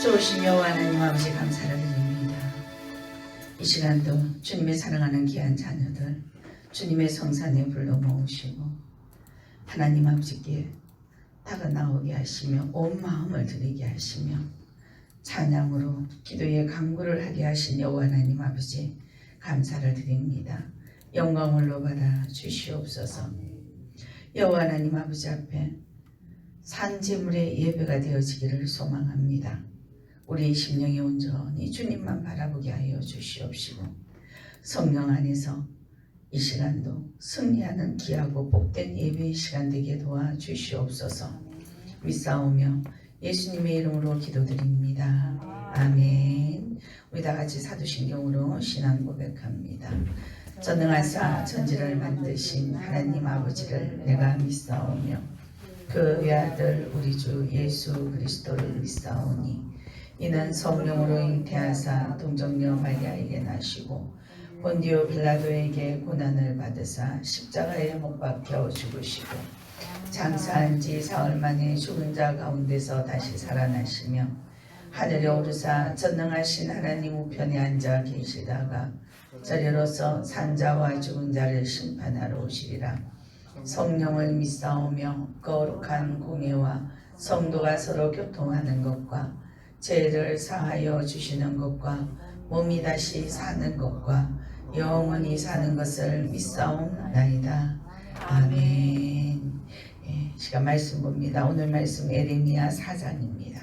좋으신 여호와 하나님 아버지 감사를 드립니다. 이 시간도 주님의 사랑하는 귀한 자녀들 주님의 성산에 불러 모으시고 하나님 아버지께 다가 나오게 하시며 온 마음을 드리게 하시며 찬양으로 기도의 강구를 하게 하신 여호와 하나님 아버지 감사를 드립니다. 영광을 받아 주시옵소서. 여호와 하나님 아버지 앞에 산제물의 예배가 되어지기를 소망합니다. 우리 심령이 온전히 주님만 바라보게 하여 주시옵시고 성령 안에서 이 시간도 승리하는 귀하고 복된 예배의 시간 되게 도와주시옵소서. 믿사오며 예수님의 이름으로 기도드립니다. 아멘. 우리 다같이 사도신경으로 신앙 고백합니다. 전능하사 천지를 만드신 하나님 아버지를 내가 믿사오며 그 외아들 우리 주 예수 그리스도를 믿사오니 이는 성령으로 잉태하사 동정녀 마리아에게 나시고 본디오 빌라도에게 고난을 받으사 십자가에 못 박혀 죽으시고 장사한 지 사흘 만에 죽은 자 가운데서 다시 살아나시며 하늘에 오르사 전능하신 하나님 우편에 앉아 계시다가 저리로서 산자와 죽은 자를 심판하러 오시리라. 성령을 믿사오며 거룩한 공예와 성도가 서로 교통하는 것과 죄를 사하여 주시는 것과 몸이 다시 사는 것과 영원히 사는 것을 믿사옵나이다. 아멘. 시간 말씀 봅니다. 오늘 말씀 에레미야 4장입니다.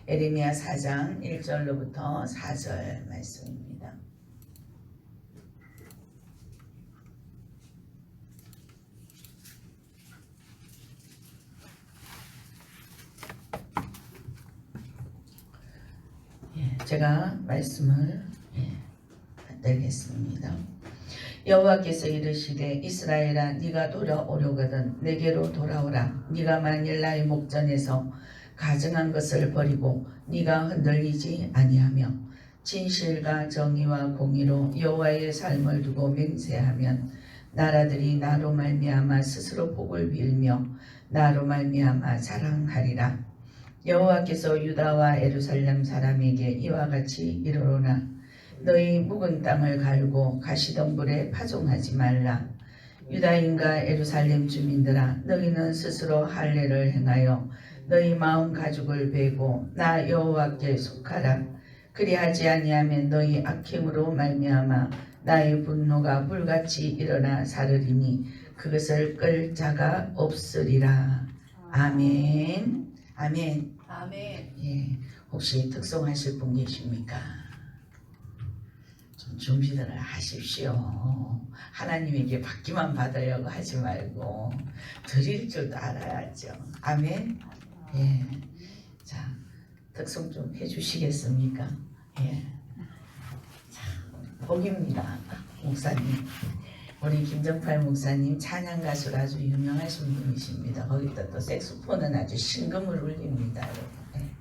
에레미야 4장 1절로부터 4절 말씀입니다. 제가 말씀을 받들겠습니다. 여호와께서 이르시되 이스라엘아 네가 돌아오려거든 내게로 돌아오라. 네가 만일 나의 목전에서 가증한 것을 버리고 네가 흔들리지 아니하며 진실과 정의와 공의로 여호와의 삶을 두고 맹세하면 나라들이 나로 말미암아 스스로 복을 빌며 나로 말미암아 자랑하리라. 여호와께서 유다와 예루살렘 사람에게 이와 같이 이르노라. 너희 묵은 땅을 갈고 가시덤불에 파종하지 말라. 유다인과 예루살렘 주민들아 너희는 스스로 할례를 행하여 너희 마음 가죽을 베고 나 여호와께 속하라. 그리하지 아니하면 너희 악행으로 말미암아 나의 분노가 불같이 일어나 사르리니 그것을 끌 자가 없으리라. 아멘. 아멘. 아멘. 예, 혹시 특송하실 분 계십니까? 좀 준비를 하십시오. 하나님에게 받기만 받으려고 하지 말고 드릴 줄도 알아야죠. 아멘. 예, 자 특송 좀 해주시겠습니까? 예, 자 복입니다. 목사님. 우리 김정팔 목사님 찬양 가수로 아주 유명하신 분이십니다. 거기다 또 색소폰은 아주 신금을 울립니다. 여러분. 네.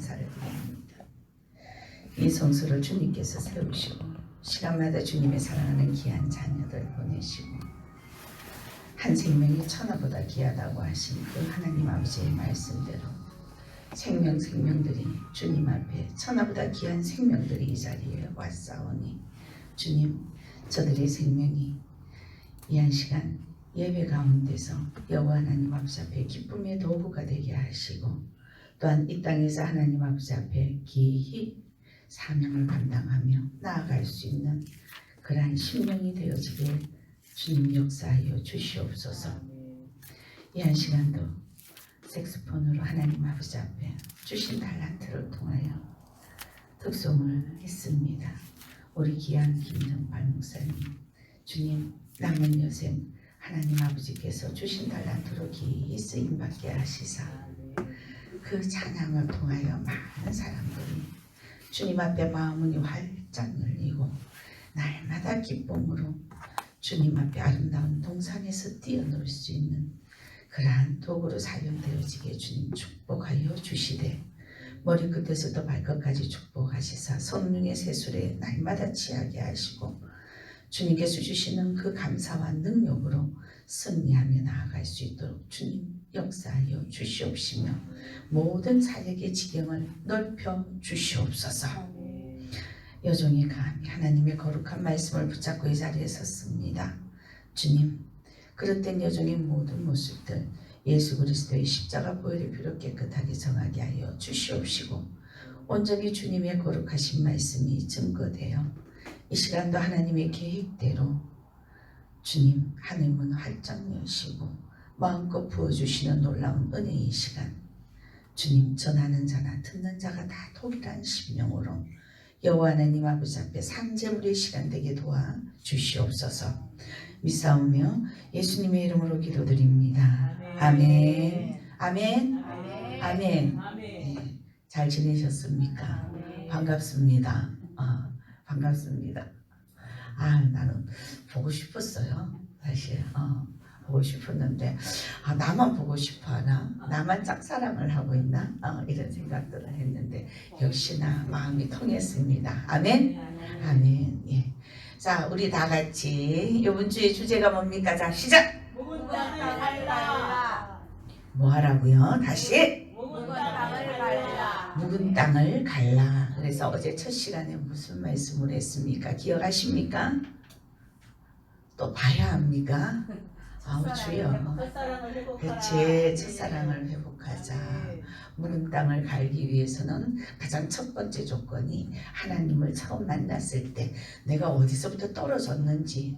감사를 드립니다. 이 성소를 주님께서 세우시고 시간마다 주님의 사랑하는 귀한 자녀들 보내시고 한 생명이 천하보다 귀하다고 하신 그 하나님 아버지의 말씀대로 생명들이 주님 앞에 천하보다 귀한 생명들이 이 자리에 왔사오니 주님, 저들의 생명이 이 한 시간 예배 가운데서 여호와 하나님 아버지 앞에 기쁨의 도구가 되게 하시고 또한 이 땅에서 하나님 아버지 앞에 기히 사명을 감당하며 나아갈 수 있는 그러한 심령이 되어지길 주님 역사하여 주시옵소서. 이 한 시간도 색소폰으로 하나님 아버지 앞에 주신 달란트를 통하여 특송을 했습니다. 우리 귀한 김정발 목사님, 주님 남은 여생 하나님 아버지께서 주신 달란트로 기히 쓰임받게 하시사 그 찬양을 통하여 많은 사람들이 주님 앞에 마음문이 활짝 열리고 날마다 기쁨으로 주님 앞에 아름다운 동산에서 뛰어놀 수 있는 그러한 도구로 사용되어지게 주님 축복하여 주시되 머리끝에서도 발끝까지 축복하시사 성령의 세술에 날마다 취하게 하시고 주님께서 주시는 그 감사와 능력으로 승리하며 나아갈 수 있도록 주님 역사하여 주시옵시며 모든 사역의 지경을 넓혀 주시옵소서. 여종이 감히 하나님의 거룩한 말씀을 붙잡고 이 자리에 섰습니다. 주님, 그릇된 여종의 모든 모습들 예수 그리스도의 십자가 보혈의 피로 깨끗하게 정하게 하여 주시옵시고 온전히 주님의 거룩하신 말씀이 증거되어 이 시간도 하나님의 계획대로 주님 하늘문 활짝 여시고 마음껏 부어주시는 놀라운 은혜의 시간 주님 전하는 자나 듣는 자가 다 동일한 심령으로 여호와 하나님 아버지 앞에 상제물의 시간 되게 도와 주시옵소서. 믿사오며 예수님의 이름으로 기도드립니다. 아멘. 아멘. 아멘. 네, 잘 지내셨습니까? 반갑습니다. 반갑습니다. 나는 보고 싶었어요. 사실 보고 싶었는데 나만 보고 싶어하나? 나만 짝사랑을 하고 있나? 이런 생각들을 했는데 역시나 마음이 통했습니다. 아멘. 아멘. 예. 자, 우리 다 같이 이번 주의 주제가 뭡니까? 자, 시작. 묵은 땅을 갈라. 뭐 하라고요? 다시. 묵은 땅을 갈라. 묵은 땅을 갈라. 그래서 어제 첫 시간에 무슨 말씀을 했습니까? 기억하십니까? 또 봐야 합니까? 주여. 그치, 첫사랑을 회복하자. 묵은 땅을 갈기 위해서는 가장 첫 번째 조건이 하나님을 처음 만났을 때 내가 어디서부터 떨어졌는지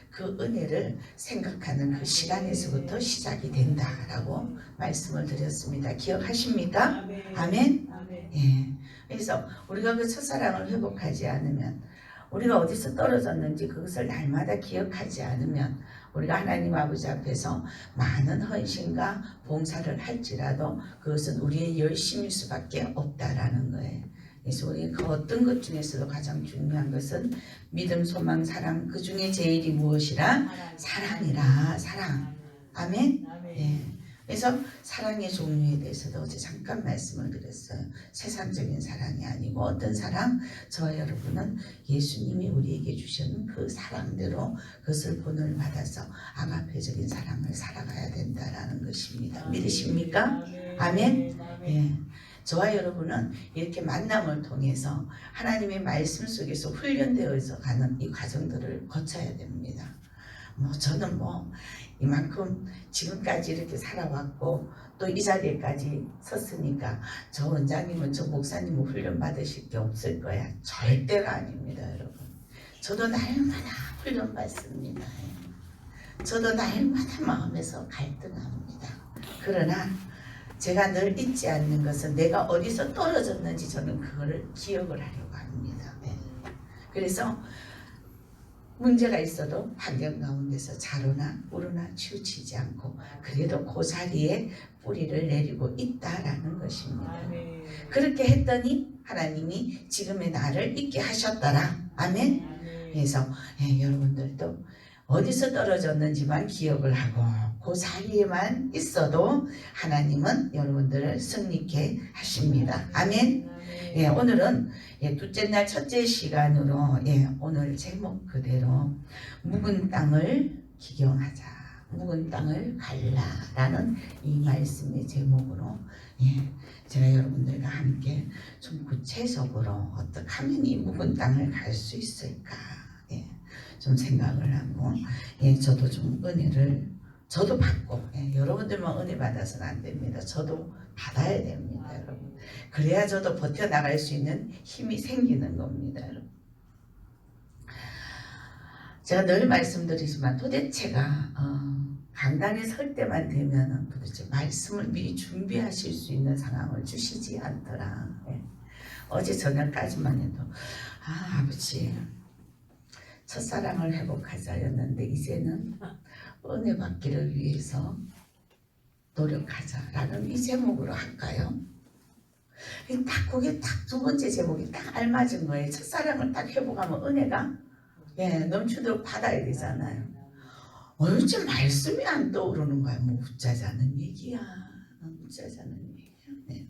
그 은혜를 생각하는 그 시간에서부터 시작이 된다라고 말씀을 드렸습니다. 기억하십니까? 아멘? 예. 그래서 우리가 그 첫사랑을 회복하지 않으면 우리가 어디서 떨어졌는지 그것을 날마다 기억하지 않으면 우리가 하나님 아버지 앞에서 많은 헌신과 봉사를 할지라도 그것은 우리의 열심일 수밖에 없다라는 거예요. 그래서 우리 그 어떤 것 중에서도 가장 중요한 것은 믿음, 소망, 사랑, 그 중에 제일이 무엇이라? 사랑이라. 사랑. 아멘? 예. 그래서 사랑의 종류에 대해서도 어제 잠깐 말씀을 드렸어요. 세상적인 사랑이 아니고 어떤 사랑? 저와 여러분은 예수님이 우리에게 주신 그 사랑대로 그것을 본을 받아서 아가페적인 사랑을 살아가야 된다라는 것입니다. 믿으십니까? 아멘? 예. 저와 여러분은 이렇게 만남을 통해서 하나님의 말씀 속에서 훈련되어서 가는 이 과정들을 거쳐야 됩니다. 저는 이만큼 지금까지 이렇게 살아왔고 또 이 자리에까지 섰으니까 저 원장님은 저 목사님은 훈련 받으실 게 없을 거야. 절대가 아닙니다, 여러분. 저도 날마다 훈련 받습니다. 저도 날마다 마음에서 갈등합니다. 그러나 제가 늘 잊지 않는 것은 내가 어디서 떨어졌는지 저는 그거를 기억을 하려고 합니다. 그래서 문제가 있어도 환경 가운데서 자로나 우러나 치우치지 않고 그래도 그 자리에 뿌리를 내리고 있다라는 것입니다. 그렇게 했더니 하나님이 지금의 나를 있게 하셨더라. 아멘. 그래서 여러분들도 어디서 떨어졌는지만 기억을 하고 그 자리에만 있어도 하나님은 여러분들을 승리케 하십니다. 아멘. 예, 오늘은 둘째 날 첫째 시간으로 오늘 제목 그대로 묵은 땅을 기경하자, 묵은 땅을 갈라라는 이 말씀의 제목으로 제가 여러분들과 함께 좀 구체적으로 어떻게 하면 이 묵은 땅을 갈 수 있을까 좀 생각을 하고 저도 좀 은혜를 저도 받고 여러분들만 은혜 받아서는 안 됩니다. 저도 받아야 됩니다, 여러분. 그래야 저도 버텨나갈 수 있는 힘이 생기는 겁니다, 여러분. 제가 늘 말씀드리지만 도대체가 강단에 설 때만 되면은 도대체 말씀을 미리 준비하실 수 있는 상황을 주시지 않더라. 어제 저녁까지만 해도 아버지 첫사랑을 회복하자였는데 이제는 은혜 받기를 위해서 노력하자라는 이 제목으로 할까요? 딱 그게 딱 두 번째 제목이 딱 알맞은 거예요. 첫사랑을 딱 회복하면 은혜가 넘치도록 받아야 되잖아요. 어째 말씀이 안 떠오르는 거야. 뭐 웃자자는 얘기야. 웃자자는 얘기야.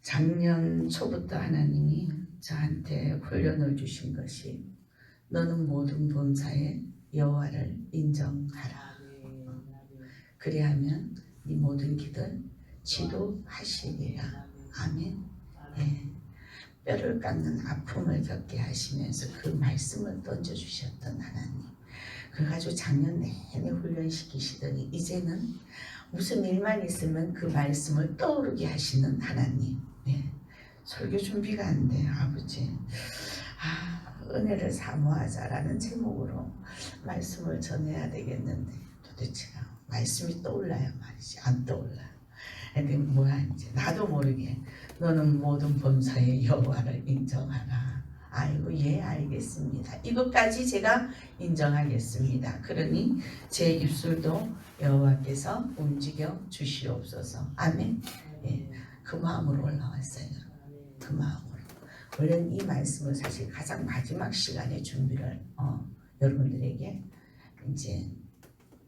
작년 초부터 하나님이 저한테 훈련을 주신 것이 너는 모든 범사에 여호와를 인정하라. 그리하면 네 모든 길을 지도하시리라. 아멘. 뼈를 깎는 아픔을 겪게 하시면서 그 말씀을 던져주셨던 하나님, 그래가지고 작년 내내 훈련시키시더니 이제는 무슨 일만 있으면 그 말씀을 떠오르게 하시는 하나님. 설교 준비가 안 돼요, 아버지. 은혜를 사모하자라는 제목으로 말씀을 전해야 되겠는데 도대체가 말씀이 떠올라야 말이지 안 떠올라. 근데 뭐야 이제 나도 모르게 너는 모든 범사의 여호와를 인정하라. 아이고 알겠습니다. 이것까지 제가 인정하겠습니다. 그러니 제 입술도 여호와께서 움직여 주시옵소서. 아멘. 그 마음으로 올라왔어요. 그 마음으로. 원래는 이 말씀을 사실 가장 마지막 시간에 준비를 여러분들에게 이제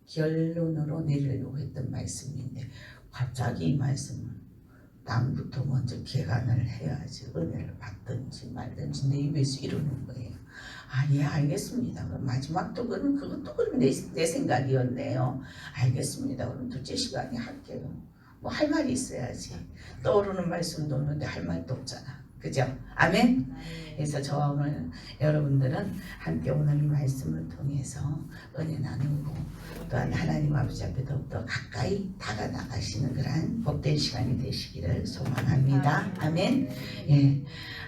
결론으로 내리려고 했던 말씀인데 갑자기 이 말씀을 땅부터 먼저 개간을 해야지 은혜를 받든지 말든지 내 입에서 이러는 거예요. 알겠습니다. 그럼 마지막도 그것도 그럼 내 생각이었네요. 알겠습니다. 그럼 둘째 시간에 할게요. 뭐 할 말이 있어야지. 떠오르는 말씀도 없는데 할 말도 없잖아. 그죠? 아멘? 그래서 저와 오늘 여러분들은 함께 오늘 이 말씀을 통해서 은혜 나누고 또한 하나님 아버지 앞에 더욱더 가까이 다가나가시는 그러한 복된 시간이 되시기를 소망합니다. 아멘.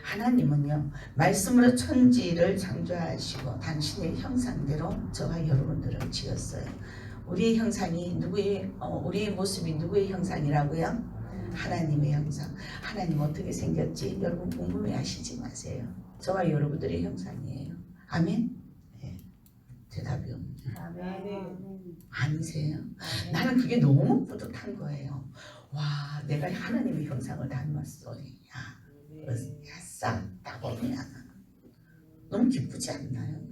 하나님은요 말씀으로 천지를 창조하시고 당신의 형상대로 저와 여러분들을 지었어요. 우리의 형상이 우리의 모습이 누구의 형상이라고요? 하나님의 형상. 하나님 어떻게 생겼지? 여러분 궁금해하시지 마세요. 저와 여러분들의 형상이에요. 아멘? 대답이 없네요. 아니세요? 나는 그게 너무 뿌듯한 거예요. 와, 내가 하나님의 형상을 닮았어. 야싸, 따봉이야. 너무 기쁘지 않나요?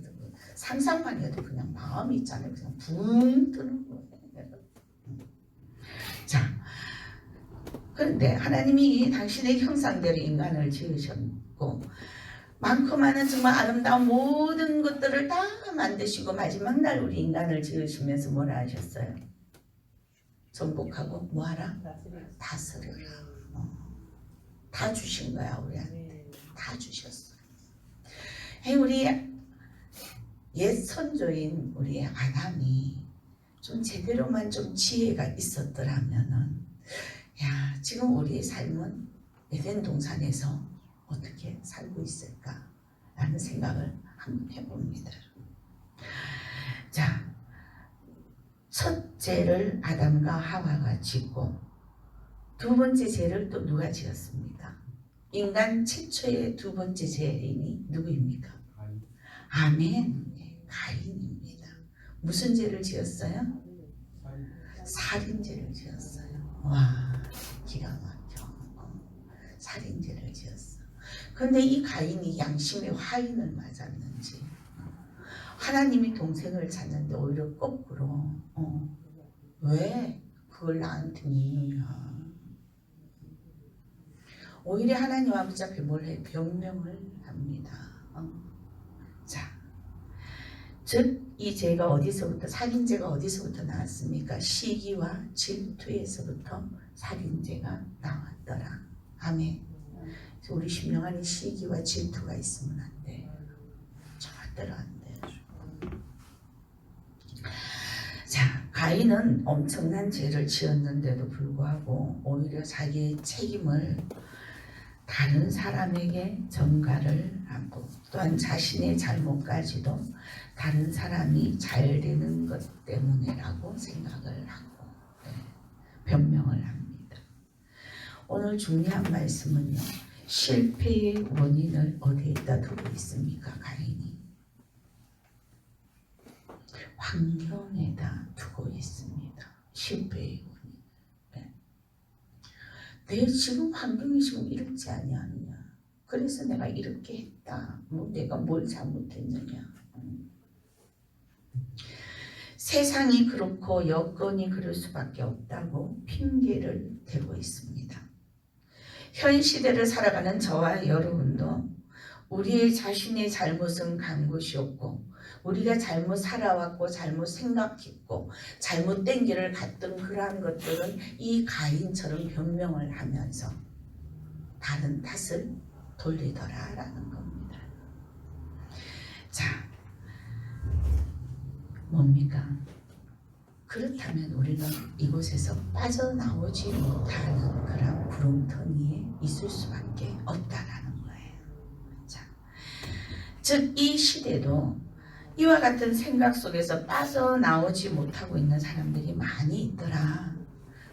상상만 해도 그냥 마음이 있잖아요. 그냥 붕 뜨는 거예요. 자, 그런데 하나님이 당신의 형상대로 인간을 지으셨고 많고 많은 정말 아름다운 모든 것들을 다 만드시고 마지막 날 우리 인간을 지으시면서 뭐라 하셨어요? 정복하고 뭐하라? 다스려라. 다 주신 거야 우리한테. 다 주셨어요. 우리 옛 선조인 우리 아담이 좀 제대로만 좀 지혜가 있었더라면은 지금 우리의 삶은 에덴 동산에서 어떻게 살고 있을까 라는 생각을 한번 해봅니다. 자, 첫 죄를 아담과 하와가 짓고 두 번째 죄를 또 누가 지었습니까? 인간 최초의 두 번째 죄인이 누구입니까? 아멘. 가인입니다. 무슨 죄를 지었어요? 살인죄를 지었어요. 와, 기가 막혀. 살인죄를 지었어. 근데 이 가인이 양심의 화인을 맞았는지 하나님이 동생을 찾는데 오히려 거꾸로 왜 그걸 나한테 묻느냐. 오히려 하나님 아버지 앞에 뭘 해? 변명을 합니다. 자, 즉 이 죄가 어디서부터, 살인죄가 어디서부터 나왔습니까? 시기와 질투에서부터 살인죄가 나왔더라. 아멘. 우리 심령 안에 시기와 질투가 있으면 안 돼. 절대로 안 돼. 자, 가인은 엄청난 죄를 지었는데도 불구하고 오히려 자기의 책임을 다른 사람에게 전가를 하고, 또한 자신의 잘못까지도 다른 사람이 잘 되는 것 때문이라고 생각을 하고 변명을 합니다. 오늘 중요한 말씀은요, 실패의 원인을 어디에다 두고 있습니까? 가인이 환경에다 두고 있습니다. 실패의 원인. 내 지금 환경이 지금 이렇지 아니하느냐, 그래서 내가 이렇게 했다, 내가 뭘 잘못했느냐. 세상이 그렇고 여건이 그럴 수밖에 없다고 핑계를 대고 있습니다. 현 시대를 살아가는 저와 여러분도 우리의 자신의 잘못은 간 것이 없고, 우리가 잘못 살아왔고 잘못 생각했고 잘못된 길을 갔던 그러한 것들은 이 가인처럼 변명을 하면서 다른 탓을 돌리더라라는 겁니다. 자, 뭡니까? 그렇다면 우리는 이곳에서 빠져나오지 못하는 그런 구렁텅이에 있을 수밖에 없다라는 거예요. 자, 즉 이 시대도 이와 같은 생각 속에서 빠져나오지 못하고 있는 사람들이 많이 있더라.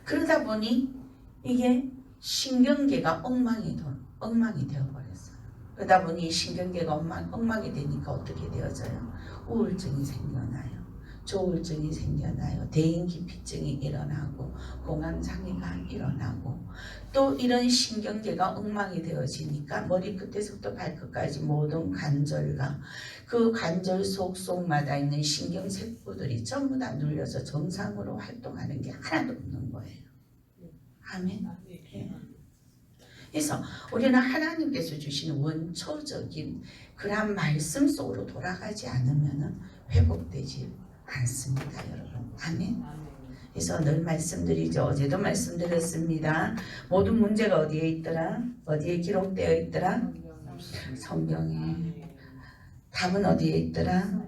그러다 보니 이게 신경계가 엉망이 되어버렸어요. 그러다 보니 신경계가 엉망이 되니까 어떻게 되어져요? 우울증이 생겨나요. 조울증이 생겨나요. 대인기피증이 일어나고 공황장애가 일어나고, 또 이런 신경계가 엉망이 되어지니까 머리끝에서부터 발끝까지 모든 관절과 그 관절 속마다 있는 신경세포들이 전부 다 눌려서 정상으로 활동하는 게 하나도 없는 거예요. 아멘. 네. 그래서 우리는 하나님께서 주시는 원초적인 그런 말씀 속으로 돌아가지 않으면 회복되지 않습니다, 여러분. 아멘. 그래서 늘 말씀드리죠. 어제도 말씀드렸습니다. 모든 문제가 어디에 있더라? 어디에 기록되어 있더라? 성경에. 답은 어디에 있더라?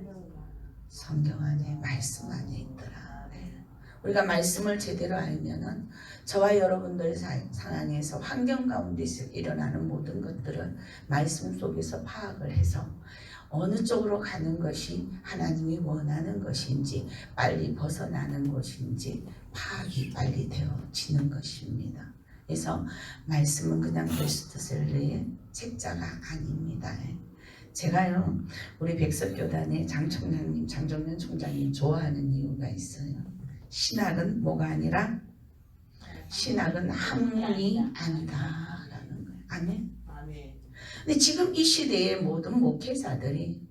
성경 안에, 말씀 안에 있더라. 네. 우리가 말씀을 제대로 알면은 저와 여러분들의 상황에서, 환경 가운데서 일어나는 모든 것들은 말씀 속에서 파악을 해서 어느 쪽으로 가는 것이 하나님이 원하는 것인지, 빨리 벗어나는 것인지 파악이 빨리 되어지는 것입니다. 그래서 말씀은 그냥 베스트셀러의 책자가 아닙니다. 제가요, 우리 백석교단의 장정년 총장님 좋아하는 이유가 있어요. 신학은 뭐가 아니라, 신학은 학문이 아니다라는 거예요. 아멘. 근데 지금 이 시대의 모든 목회자들이,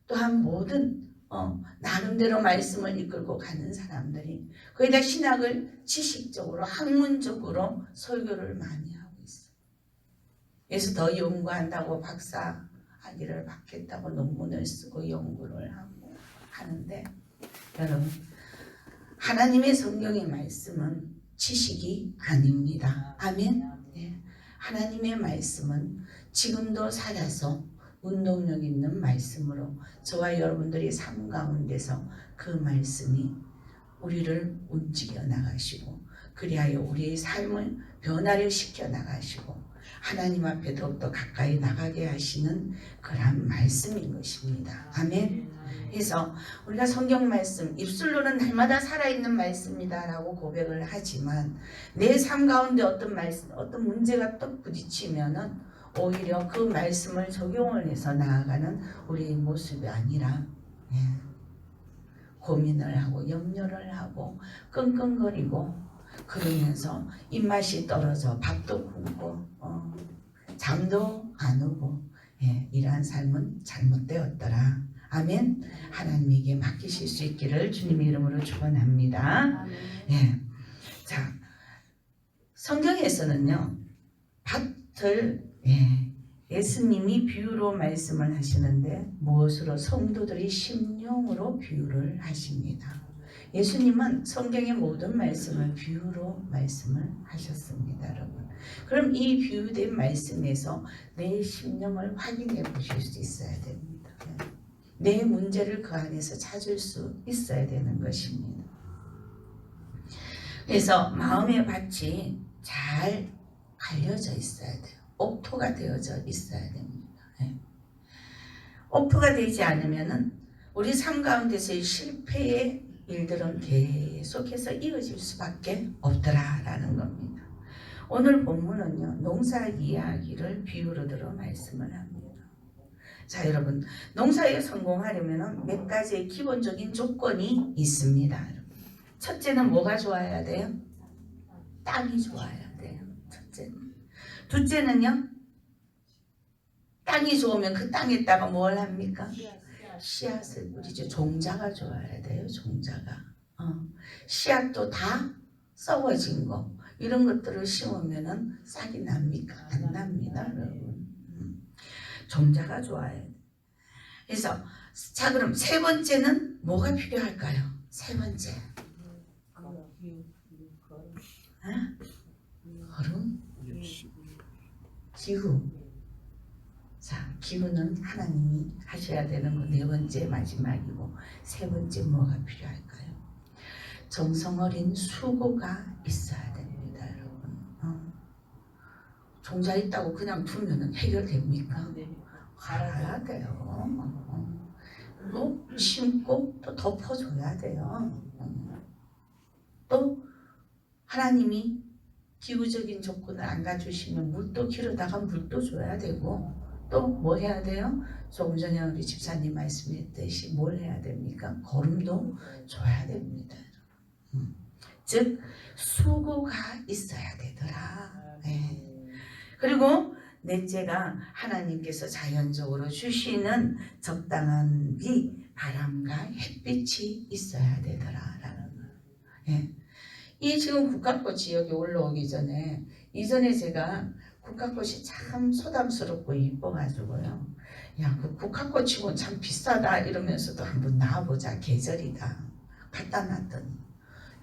또한 모든 나름대로 말씀을 이끌고 가는 사람들이 거의 다 신학을 지식적으로, 학문적으로 설교를 많이 하고 있어요. 그래서 더 연구한다고 박사 학위를 받겠다고 논문을 쓰고 연구를 하고 하는데, 여러분, 하나님의 성경의 말씀은 지식이 아닙니다. 아멘. 네. 하나님의 말씀은 지금도 살아서 운동력 있는 말씀으로 저와 여러분들이 삶 가운데서 그 말씀이 우리를 움직여 나가시고, 그리하여 우리의 삶을 변화를 시켜 나가시고 하나님 앞에 더욱더 가까이 나가게 하시는 그런 말씀인 것입니다. 아멘. 그래서 우리가 성경 말씀, 입술로는 날마다 살아있는 말씀이다 라고 고백을 하지만 내 삶 가운데 어떤 문제가 또 부딪히면은 오히려 그 말씀을 적용을 해서 나아가는 우리의 모습이 아니라 고민을 하고 염려를 하고 끙끙거리고, 그러면서 입맛이 떨어져 밥도 굶고 잠도 안 오고 이러한 삶은 잘못되었더라. 아멘. 하나님에게 맡기실 수 있기를 주님의 이름으로 축원합니다. 예. 자, 성경에서는요, 밭을 예수님이 비유로 말씀을 하시는데 무엇으로? 성도들이 심령으로 비유를 하십니다. 예수님은 성경의 모든 말씀을 비유로 말씀을 하셨습니다, 여러분. 그럼 이 비유된 말씀에서 내 심령을 확인해 보실 수 있어야 됩니다. 내 문제를 그 안에서 찾을 수 있어야 되는 것입니다. 그래서 마음의 밭이 잘 갈려져 있어야 돼요. 옥토가 되어져 있어야 됩니다. 옥토가 되지 않으면은 우리 삶 가운데서의 실패의 일들은 계속해서 이어질 수밖에 없더라라는 겁니다. 오늘 본문은요, 농사 이야기를 비유로 들어 말씀을 합니다. 자, 여러분, 농사에 성공하려면 몇 가지의 기본적인 조건이 있습니다. 여러분. 첫째는 뭐가 좋아야 돼요? 땅이 좋아야 돼요. 첫째는. 둘째는요, 땅이 좋으면 그 땅에다가 뭘 합니까? 씨앗을 뿌리죠. 종자가 좋아야 돼요. 종자가. 씨앗도 다 썩어진 거 이런 것들을 심으면은 싹이 납니까? 안 납니다, 여러분. 종자가 좋아야 돼. 그래서 자, 그럼 세 번째는 뭐가 필요할까요? 세 번째. 얼음? 기후. 자, 기후는 하나님이 하셔야 되는 거 네 번째 마지막이고, 세 번째 뭐가 필요할까요? 정성 어린 수고가 있어야 됩니다, 여러분. 종자 있다고 그냥 두면은 해결됩니까? 갈아야 돼요. 그리고 심고 또 덮어줘야 돼요. 또 하나님이 기후적인 조건을 안 가주시면 물도 기르다가 물도 줘야 되고, 또 뭐 해야 돼요? 조금 전에 우리 집사님 말씀했듯이 뭘 해야 됩니까? 거름도 줘야 됩니다. 즉 수고가 있어야 되더라. 그리고 넷째가 하나님께서 자연적으로 주시는 적당한 비, 바람과 햇빛이 있어야 되더라라는 거예요. 이 지금 국화꽃 지역에 올라오기 전에 이전에 제가 국화꽃이 참 소담스럽고 이뻐가지고요. 야, 그 국화꽃이고 참 비싸다 이러면서도 한번 나와보자. 계절이다. 갖다 놨더니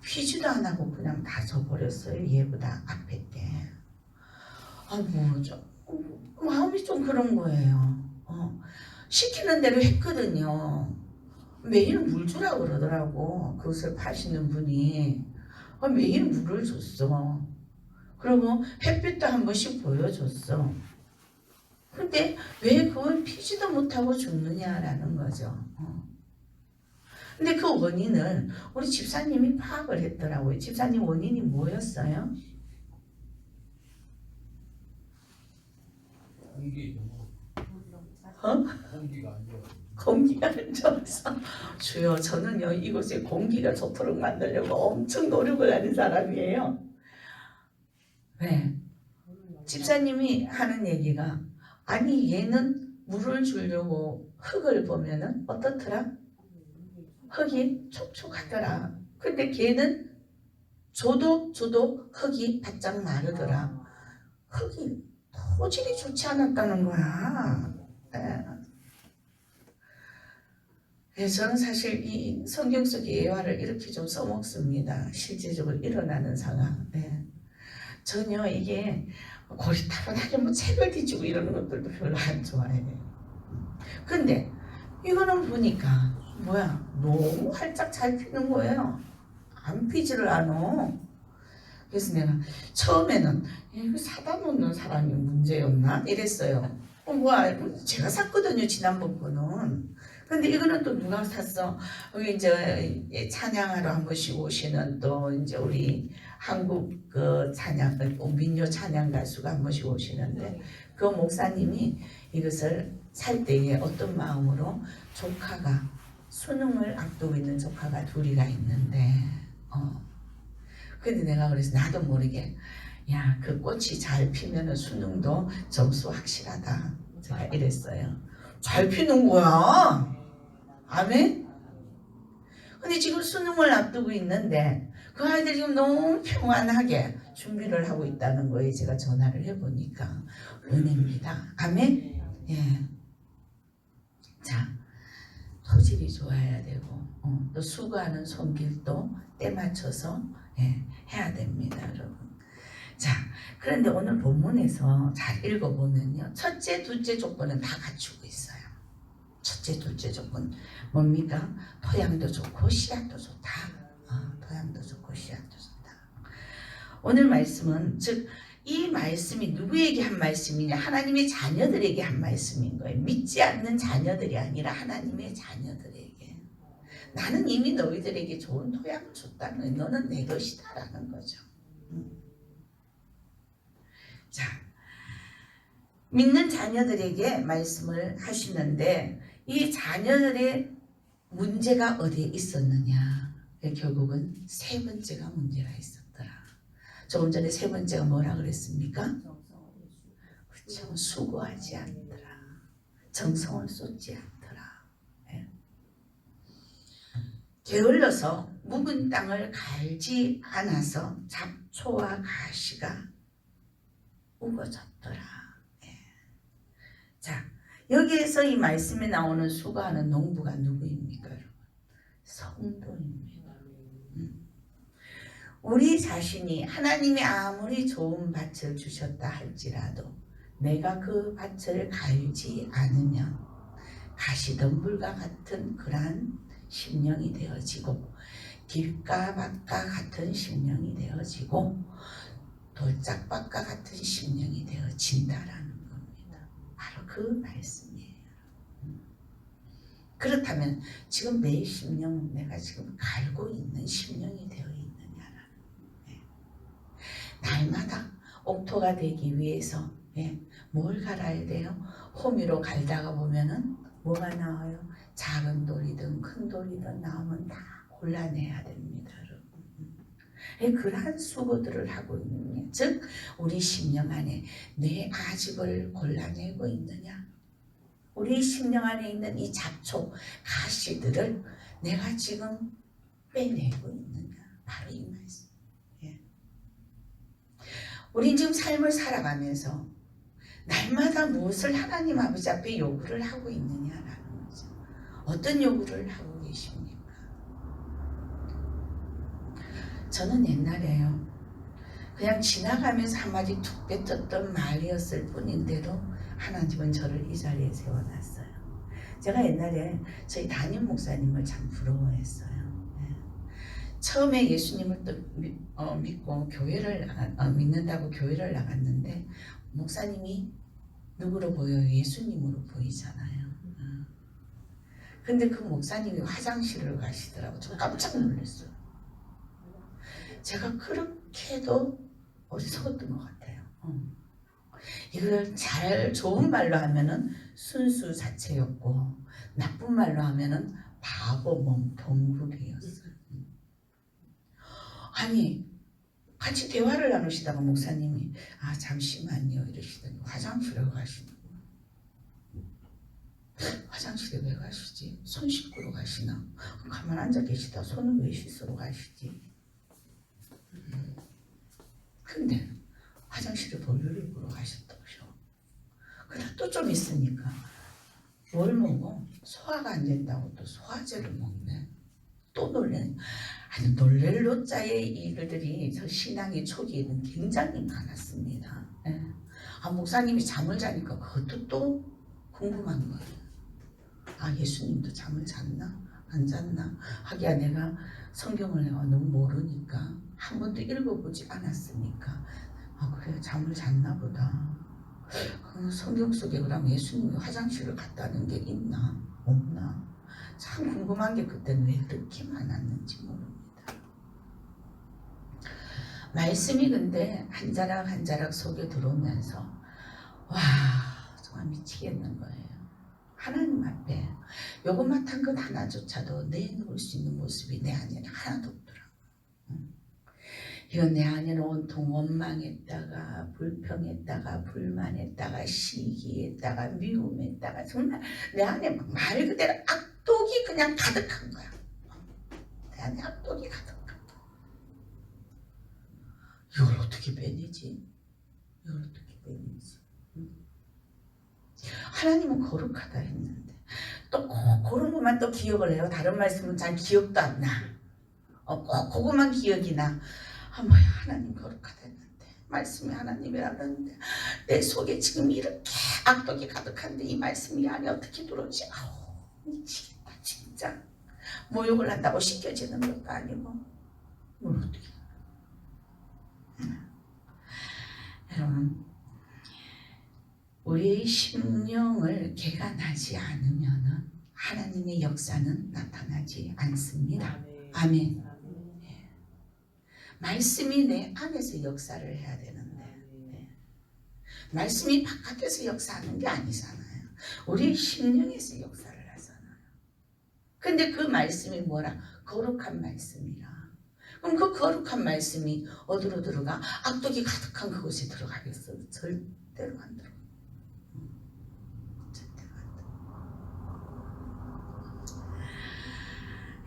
피지도 안 하고 그냥 다 져버렸어요. 얘보다 앞에 게. 좀 마음이 좀 그런 거예요. 시키는 대로 했거든요. 매일 물 주라고 그러더라고. 그것을 파시는 분이. 매일 물을 줬어. 그리고 햇빛도 한 번씩 보여줬어. 근데 왜 그걸 피지도 못하고 죽느냐라는 거죠. 근데 그 원인을 우리 집사님이 파악을 했더라고요. 집사님 원인이 뭐였어요? 공기가 안 좋아. 공기가 안 좋아서. 주여, 저는요 이곳에 공기가 좋도록 만들려고 엄청 노력을 하는 사람이에요. 네. 집사님이 하는 얘기가, 아니 얘는 물을 주려고 흙을 보면은 어떻더라? 흙이 촉촉하더라. 근데 걔는 줘도 흙이 바짝 마르더라. 흙이 토질이 좋지 않았다는 거야. 그래서 저는 사실 이 성경 속의 예화를 이렇게 좀 써먹습니다. 실제적으로 일어나는 상황. 전혀 이게 고리타분하게 뭐 책을 뒤지고 이러는 것들도 별로 안 좋아해요. 근데 이거는 보니까 뭐야, 너무 활짝 잘 피는 거예요. 안 피지를 않아. 그래서 내가 처음에는 이거 사다 놓는 사람이 문제였나 이랬어요. 뭐야, 제가 샀거든요, 지난번 거는. 근데 이거는 또 누가 샀어? 여기 이제 찬양하러 한 번씩 오시는 또 이제 우리 한국 그 찬양, 민요 찬양 가수가 한 번씩 오시는데, 그 목사님이 이것을 살 때에 어떤 마음으로, 조카가 수능을 앞두고 있는 조카가 둘이가 있는데, 근데 내가 그래서 나도 모르게, 야, 그 꽃이 잘 피면은 수능도 점수 확실하다. 제가 이랬어요. 잘 피는 거야. 아멘? 근데 지금 수능을 앞두고 있는데 그 아이들이 지금 너무 평안하게 준비를 하고 있다는 거에 제가 전화를 해보니까 은혜입니다. 아멘? 예. 자, 소질이 좋아야 되고 또 수고하는 손길도 때 맞춰서 해야 됩니다, 여러분. 자, 그런데 오늘 본문에서 잘 읽어보면요, 첫째, 둘째 조건은 다 갖추고 있어요. 첫째, 둘째 조건 뭡니까? 토양도 좋고 씨앗도 좋다. 토양도 좋고 씨앗도 좋다. 오늘 말씀은 즉 이 말씀이 누구에게 한 말씀이냐? 하나님의 자녀들에게 한 말씀인 거예요. 믿지 않는 자녀들이 아니라 하나님의 자녀들에게. 나는 이미 너희들에게 좋은 토양을 줬다는 거예요. 너는 내 것이다라는 거죠. 자, 믿는 자녀들에게 말씀을 하시는데 이 자녀들의 문제가 어디에 있었느냐? 결국은 세 번째가 문제가 있었더라. 조금 전에 세 번째가 뭐라 그랬습니까? 그렇죠. 수고하지 않더라. 정성을 쏟지 않더라. 예. 게을러서 묵은 땅을 갈지 않아서 잡초와 가시가 우거졌더라. 예. 자, 여기에서 이 말씀에 나오는 수고하는 농부가 누구입니까, 여러분? 성도입니다. 우리 자신이 하나님이 아무리 좋은 밭을 주셨다 할지라도 내가 그 밭을 갈지 않으면 가시덤불과 같은 그러한 심령이 되어지고 길가밭과 같은 심령이 되어지고 돌짝밭과 같은 심령이 되어진다라는 겁니다. 바로 그 말씀이에요. 그렇다면 지금 내 심령, 내가 지금 갈고 있는 심령이 되어 있느냐라는 거예요. 날마다 옥토가 되기 위해서 뭘 갈아야 돼요? 호미로 갈다가 보면은 뭐가 나와요? 작은 돌이든 큰 돌이든 나오면 다 골라내야 됩니다, 여러분. 그러한 수고들을 하고 있느냐, 즉 우리 심령 안에 내 아집을 골라내고 있느냐, 우리 심령 안에 있는 이 잡초, 가시들을 내가 지금 빼내고 있느냐, 바로 이 말씀. 우린 지금 삶을 살아가면서 날마다 무엇을 하나님 아버지 앞에 요구를 하고 있느냐라는 거죠. 어떤 요구를 하고 계십니까? 저는 옛날에요, 그냥 지나가면서 한마디 툭 뱉었던 말이었을 뿐인데도 하나님은 저를 이 자리에 세워놨어요. 제가 옛날에 저희 담임 목사님을 참 부러워했어요. 처음에 예수님을 또 믿고 교회를 믿는다고 교회를 나갔는데 목사님이 누구로 보여요? 예수님으로 보이잖아요. 근데 그 목사님이 화장실을 가시더라고. 저 깜짝 놀랐어요. 제가 그렇게도 어리석었던 것 같아요. 이걸 잘 좋은 말로 하면은 순수 자체였고 나쁜 말로 하면은 바보 멍텅구리였어요. 아니 같이 대화를 나누시다가 목사님이 잠시만요 이러시더니 화장실에 가시는 거예요. 화장실에 왜 가시지? 손 씻으러 가시나? 가만 앉아 계시다 손을 왜 씻으러 가시지? 근데 화장실에 볼일을 보러 가셨다고요. 그러다 또 좀 있으니까 뭘 먹어? 소화가 안 된다고 또 소화제를 먹네. 또 놀래. 아니 놀랄 노자의 일들이 저 신앙의 초기에는 굉장히 많았습니다. 목사님이 잠을 자니까 그것도 또 궁금한 거예요. 예수님도 잠을 잤나? 안 잤나? 하기야 내가 성경을 내가 너무 모르니까 한 번도 읽어보지 않았으니까 그래 잠을 잤나 보다. 성경 속에 그럼 예수님이 화장실을 갔다는 게 있나? 없나? 참 궁금한 게 그때는 왜 그렇게 많았는지 모릅니다. 말씀이 근데 한 자락 한 자락 속에 들어오면서 와 정말 미치겠는 거예요. 하나님 앞에 요것만한 것 하나조차도 내놓을 수 있는 모습이 내 안에는 하나도 없더라고요. 이건 내 안에는 온통 원망했다가 불평했다가 불만했다가 시기했다가 미움했다가 정말 내 안에 막 말 그대로 악독이 그냥 가득한 거야. 내 안에 악독이 가득한 거야. 이걸 어떻게 빼내지? 이걸 어떻게 빼내지? 하나님은 거룩하다 했는데 또 그런 것만 또 기억을 해요. 다른 말씀은 잘 기억도 안 나. 꼭 그것만 기억이 나. 뭐야, 하나님 거룩하다 했는데 말씀이 하나님이라 그러는데 내 속에 지금 이렇게 악독이 가득한데 이 말씀이 안에 어떻게 들어오지? 아우 미치겠다 진짜. 모욕을 한다고 씻겨지는 것도 아니고 뭘 어떻게 여러분, 우리의 심령을 개간하지 않으면 하나님의 역사는 나타나지 않습니다. 아멘. 말씀이 내 안에서 역사를 해야 되는데 말씀이 바깥에서 역사하는 게 아니잖아요. 우리 심령에서 역사를 하잖아요. 근데 그 말씀이 뭐라? 거룩한 말씀이라. 그럼 그 거룩한 말씀이 어디로 들어가? 악독이 가득한 그곳에 들어가겠어? 절대로 안 들어가. 절대로 안 들어가.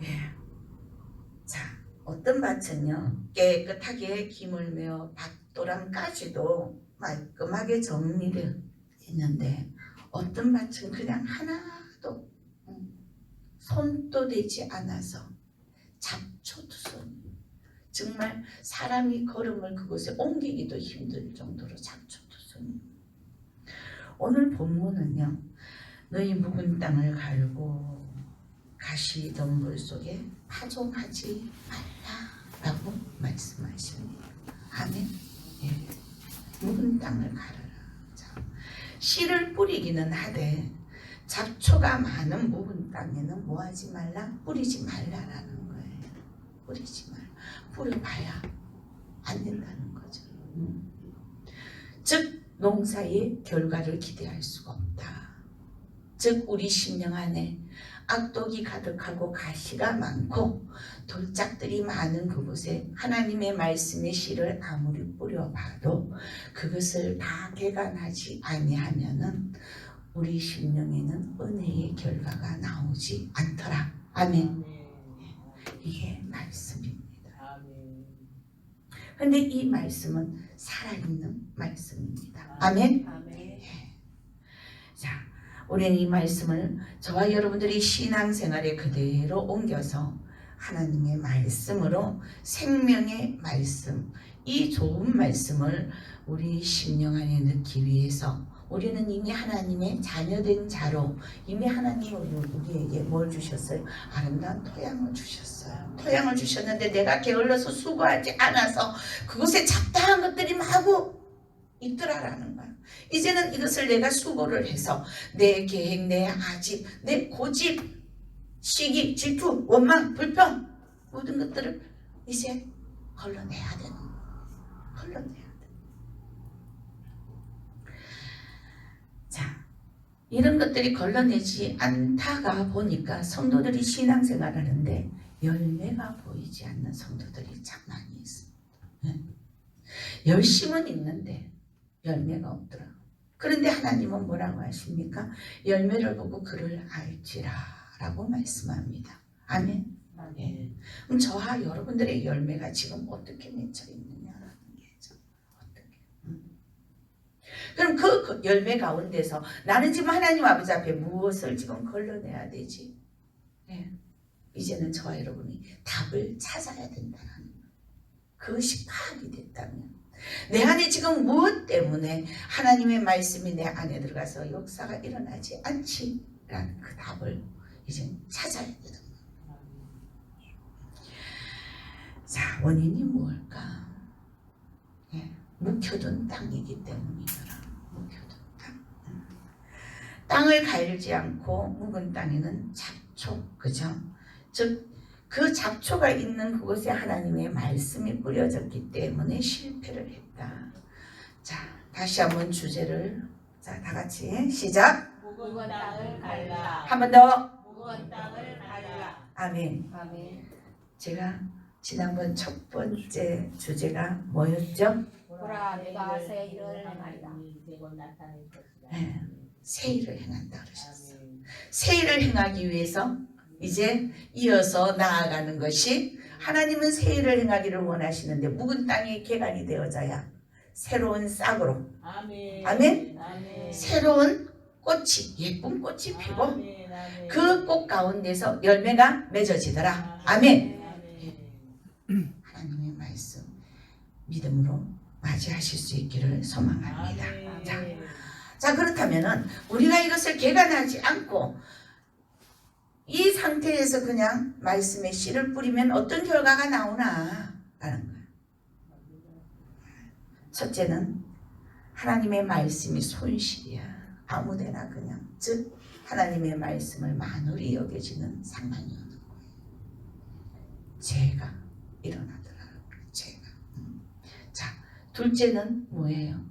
예. 자. 어떤 밭은요 깨끗하게 김을 메어 밭도랑까지도 말끔하게 정리되어 있는데 어떤 밭은 그냥 하나도 손도 대지 않아서 잡초투성이 정말 사람이 걸음을 그곳에 옮기기도 힘들 정도로 잡초투성이. 오늘 본문은요 너희 묵은 땅을 갈고 가시덤불 속에 파종하지 말라라고 말씀하십니다. 아멘. 예. 묵은 땅을 가르라. 자, 씨를 뿌리기는 하되 잡초가 많은 묵은 땅에는 뭐하지 말라? 뿌리지 말라라는 거예요. 뿌리지 말라. 뿌려봐야 안 된다는 거죠. 즉 농사의 결과를 기대할 수가 없다. 즉 우리 심령 안에 악독이 가득하고 가시가 많고 돌짝들이 많은 그곳에 하나님의 말씀의 씨를 아무리 뿌려봐도 그것을 다 개간하지 아니하면은 우리 심령에는 은혜의 결과가 나오지 않더라. 아멘. 이게 말씀입니다. 그런데 이 말씀은 살아있는 말씀입니다. 아멘. 자, 우리는 이 말씀을 저와 여러분들이 신앙생활에 그대로 옮겨서 하나님의 말씀으로 생명의 말씀, 이 좋은 말씀을 우리 심령 안에 넣기 위해서 우리는 이미 하나님의 자녀된 자로 이미 하나님 우리에게 뭘 주셨어요? 아름다운 토양을 주셨어요. 토양을 주셨는데 내가 게을러서 수고하지 않아서 그곳에 잡다한 것들이 마구 있더라라는 거야. 이제는 이것을 내가 수고를 해서 내 계획, 내 아집, 내 고집, 시기, 질투, 원망, 불평 모든 것들을 이제 걸러내야 되는 거야. 걸러내야 돼. 자, 이런 것들이 걸러내지 않다가 보니까 성도들이 신앙생활 하는데 열매가 보이지 않는 성도들이 참 많이 있습니다. 열심은 있는데 열매가 없더라. 그런데 하나님은 뭐라고 하십니까? 열매를 보고 그를 알지라 라고 말씀합니다. 아멘. 예. 그럼 저와 여러분들의 열매가 지금 어떻게 맺혀 있느냐라는 게죠. 어떻게? 그럼 그 열매 가운데서 나는 지금 하나님 아버지 앞에 무엇을 지금 걸러내야 되지? 예. 이제는 저와 여러분이 답을 찾아야 된다는 거예요. 그것이 파악이 됐다면 내 안에 지금 무엇 때문에 하나님의 말씀이 내 안에 들어가서 역사가 일어나지 않지라는 그 답을 이제 찾아야 되는 거예요. 자, 원인이 뭘까? 예, 묵혀둔 땅이기 때문이더라. 묵혀둔 땅. 땅을 갈지 않고 묵은 땅에는 잡초, 그죠? 즉 그 잡초가 있는 그곳에 하나님의 말씀이 뿌려졌기 때문에 실패를 했다. 자, 다시 한번 주제를 자, 다 같이 시작. 묵은 땅을 갈라. 한 번 더. 묵은 땅을 갈라. 아멘. 아멘. 제가 지난번 첫 번째 주제가 뭐였죠? 보라 내가 새 일을 행하리라. 네, 새 일을 행한다 그러셨어요. 새 일을 행하기 위해서 이제 이어서 나아가는 것이 하나님은 새 일을 행하기를 원하시는데 묵은 땅이 개간이 되어져야 새로운 싹으로 아멘. 새로운 꽃이 예쁜 꽃이 피고 그 꽃 가운데서 열매가 맺어지더라. 아멘. 하나님의 말씀 믿음으로 맞이하실 수 있기를 소망합니다. 자 그렇다면은 우리가 이것을 개간하지 않고 이 상태에서 그냥 말씀에 씨를 뿌리면 어떤 결과가 나오나 라는 거예요. 첫째는 하나님의 말씀이 손실이야. 아무데나 그냥 즉 하나님의 말씀을 만홀히 여겨지는 상황이 오는 거예요. 죄가 일어나더라고요. 죄가. 자 둘째는 뭐예요?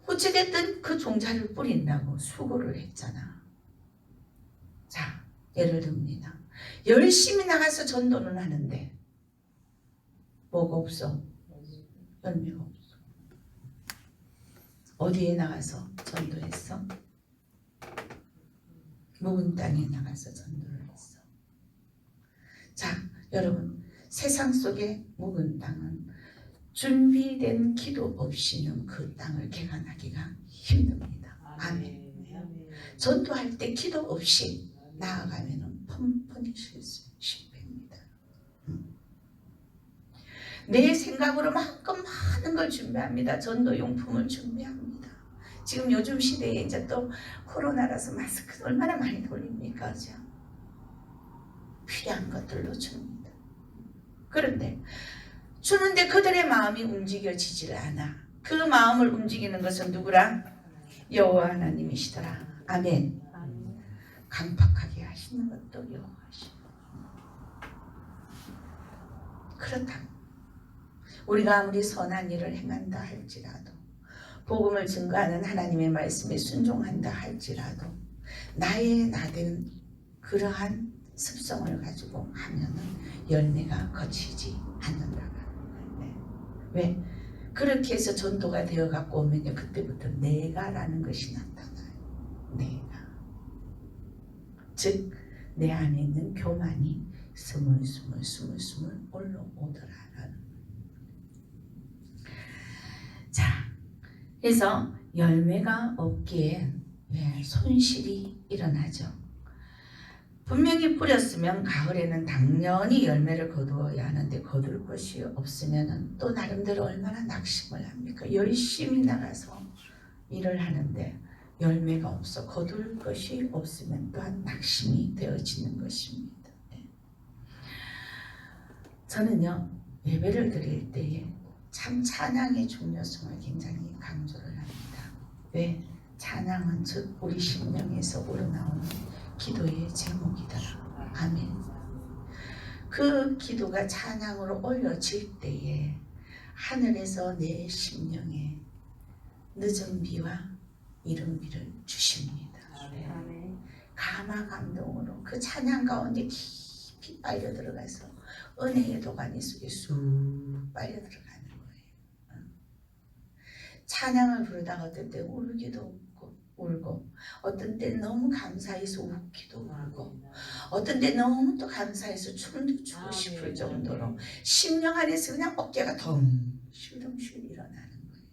어찌됐든 그 종자를 뿌린다고 수고를 했잖아. 자 예를 듭니다. 열심히 나가서 전도는 하는데 뭐가 없어? 열매가 없어. 어디에 나가서 전도했어? 묵은 땅에 나가서 전도를 했어. 자 여러분 세상 속의 묵은 땅은 준비된 기도 없이는 그 땅을 개간하기가 힘듭니다. 아멘. 전도할 때 기도 없이 나아가면 뻔뻔히 실패입니다. 내 생각으로 마음껏 많은 걸 준비합니다. 전도용품을 준비합니다. 지금 요즘 시대에 이제 또 코로나라서 마스크 얼마나 많이 돌립니까? 그죠? 필요한 것들로 줍니다. 그런데 주는데 그들의 마음이 움직여지질 않아. 그 마음을 움직이는 것은 누구라? 여호와 하나님이시더라. 아멘. 강팍하게 하시는 것도 여호와시고. 그렇다면 우리가 아무리 선한 일을 행한다 할지라도 복음을 증거하는 하나님의 말씀에 순종한다 할지라도 나의 나된 그러한 습성을 가지고 하면은 열매가 거치지 않는다. 왜? 그렇게 해서 전도가 되어 갖고 오면요 그때부터 내가라는 것이 나타나요. 내가. 즉 내 안에 있는 교만이 스물스물 올라오더라라는. 자, 그래서 열매가 없기에 손실이 일어나죠. 분명히 뿌렸으면 가을에는 당연히 열매를 거두어야 하는데 거둘 것이 없으면 또 나름대로 얼마나 낙심을 합니까? 열심히 나가서 일을 하는데 열매가 없어 거둘 것이 없으면 또한 낙심이 되어지는 것입니다. 저는요 예배를 드릴 때에 참 찬양의 중요성을 굉장히 강조를 합니다. 왜? 찬양은 즉 우리 심령에서 우러나오는 기도의 제목이더라. 아멘. 그 기도가 찬양으로 올려질 때에 하늘에서 내 심령에 늦은 비와 이른 비를 주십니다. 아멘. 감화 감동으로 그 찬양 가운데 깊이 빨려 들어가서 은혜의 도가니 속에 쑥 빨려 들어가는 거예요. 찬양을 부르다가 어떤 때 울기도 울고 어떤 때 너무 감사해서 웃기도 울고 어떤 때 너무 또 감사해서 춤도 추고 싶을 정도로 심령 안에서 그냥 어깨가 덩실덩실 일어나는 거예요.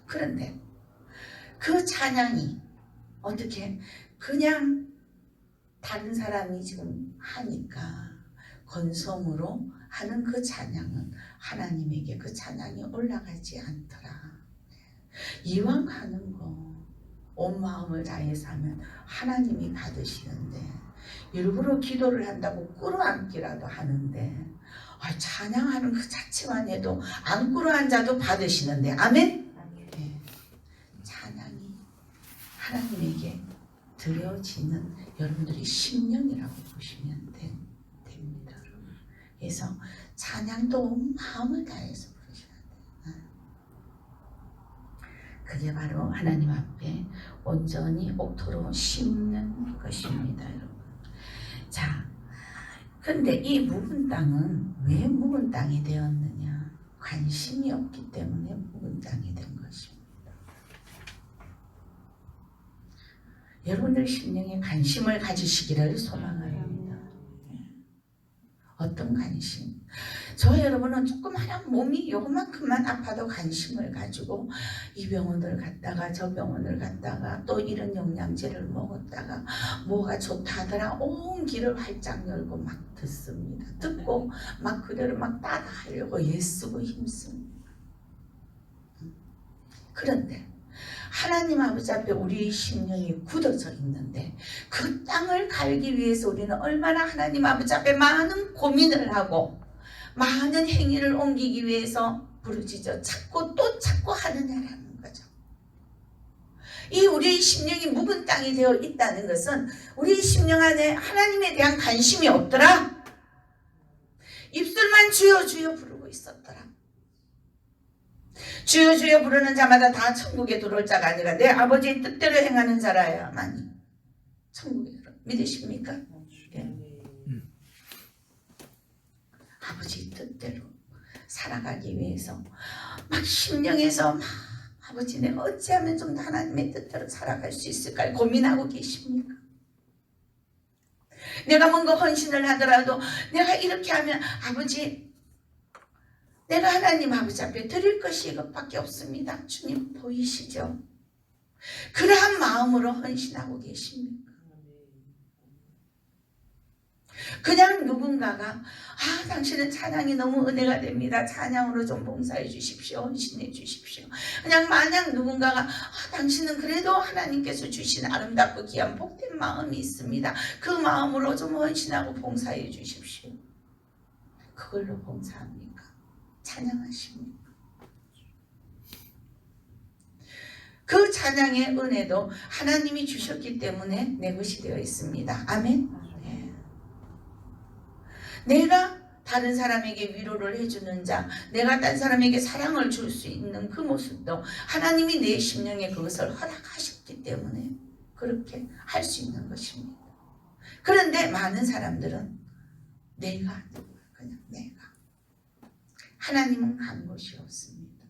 그런데 그 찬양이 어떻게 그냥 다른 사람이 지금 하니까 건성으로 하는 그 찬양은 하나님에게 그 찬양이 올라가지 않더라. 이왕 하는 거 온 마음을 다해서 하면 하나님이 받으시는데 일부러 기도를 한다고 끌어안기라도 하는데 찬양하는 그 자체만 해도 안 끌어안자도 받으시는데 아멘? 네. 찬양이 하나님에게 드려지는 여러분들이 심령이라고 보시면 됩니다. 그래서 찬양도 온 마음을 다해서 부르셔야 돼요. 그게 바로 하나님 앞에 온전히 옥토로 심는 것입니다. 여러분. 자, 근데 이 묵은 땅은 왜 묵은 땅이 되었느냐? 관심이 없기 때문에 묵은 땅이 된 것입니다. 여러분들 심령에 관심을 가지시기를 소망합니다. 어떤 관심? 저 여러분은 조그마한 몸이 요만큼만 아파도 관심을 가지고 이 병원을 갔다가 저 병원을 갔다가 또 이런 영양제를 먹었다가 뭐가 좋다 하더라 온 길을 활짝 열고 막 듣습니다. 듣고 막 그대로 막 따라하려고 애쓰고 힘씁니다. 그런데 하나님 아버지 앞에 우리 심령이 굳어져 있는데 그 땅을 갈기 위해서 우리는 얼마나 하나님 아버지 앞에 많은 고민을 하고 많은 행위를 옮기기 위해서 부르짖어 찾고 또 찾고 하느냐라는 거죠. 이 우리 심령이 묵은 땅이 되어 있다는 것은 우리 심령 안에 하나님에 대한 관심이 없더라. 입술만 주여 주여 부르고 있었더라. 주여 주여 부르는 자마다 다 천국에 들어올 자가 아니라 내 아버지의 뜻대로 행하는 자라야만이 천국에 들어. 믿으십니까? 예. 아버지의 뜻대로 살아가기 위해서 막 심령에서 막 아버지 내가 어찌하면 좀 하나님의 뜻대로 살아갈 수 있을까 고민하고 계십니까? 내가 뭔가 헌신을 하더라도 내가 이렇게 하면 아버지 내가 하나님 아버지 앞에 드릴 것이 이것밖에 없습니다. 주님 보이시죠? 그러한 마음으로 헌신하고 계십니까? 그냥 누군가가 당신은 찬양이 너무 은혜가 됩니다. 찬양으로 좀 봉사해 주십시오. 헌신해 주십시오. 그냥 마냥 누군가가 당신은 그래도 하나님께서 주신 아름답고 귀한 복된 마음이 있습니다. 그 마음으로 좀 헌신하고 봉사해 주십시오. 그걸로 봉사합니까? 찬양하십니까? 그 찬양의 은혜도 하나님이 주셨기 때문에 내 것이 되어 있습니다. 아멘. 네. 내가 다른 사람에게 위로를 해주는 자, 내가 다른 사람에게 사랑을 줄 수 있는 그 모습도 하나님이 내 심령에 그것을 허락하셨기 때문에 그렇게 할 수 있는 것입니다. 그런데 많은 사람들은 내가 그냥 내가 하나님은 간 곳이 없습니다.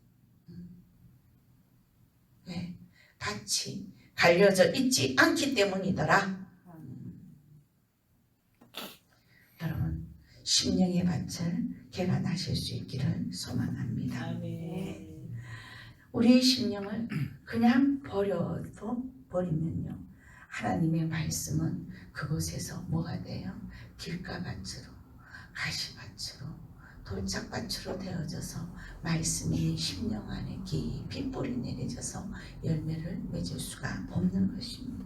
왜? 밭이 갈려져 있지 않기 때문이더라. 여러분 심령의 밭을 개간하실 수 있기를 소망합니다. 아멘. 우리의 심령을 그냥 버리면요 하나님의 말씀은 그곳에서 뭐가 돼요? 길가밭으로 가시밭으로 돌짝밭으로 되어져서 말씀이 심령 안에 깊이 뿌리 내려져서 열매를 맺을 수가 없는 것입니다.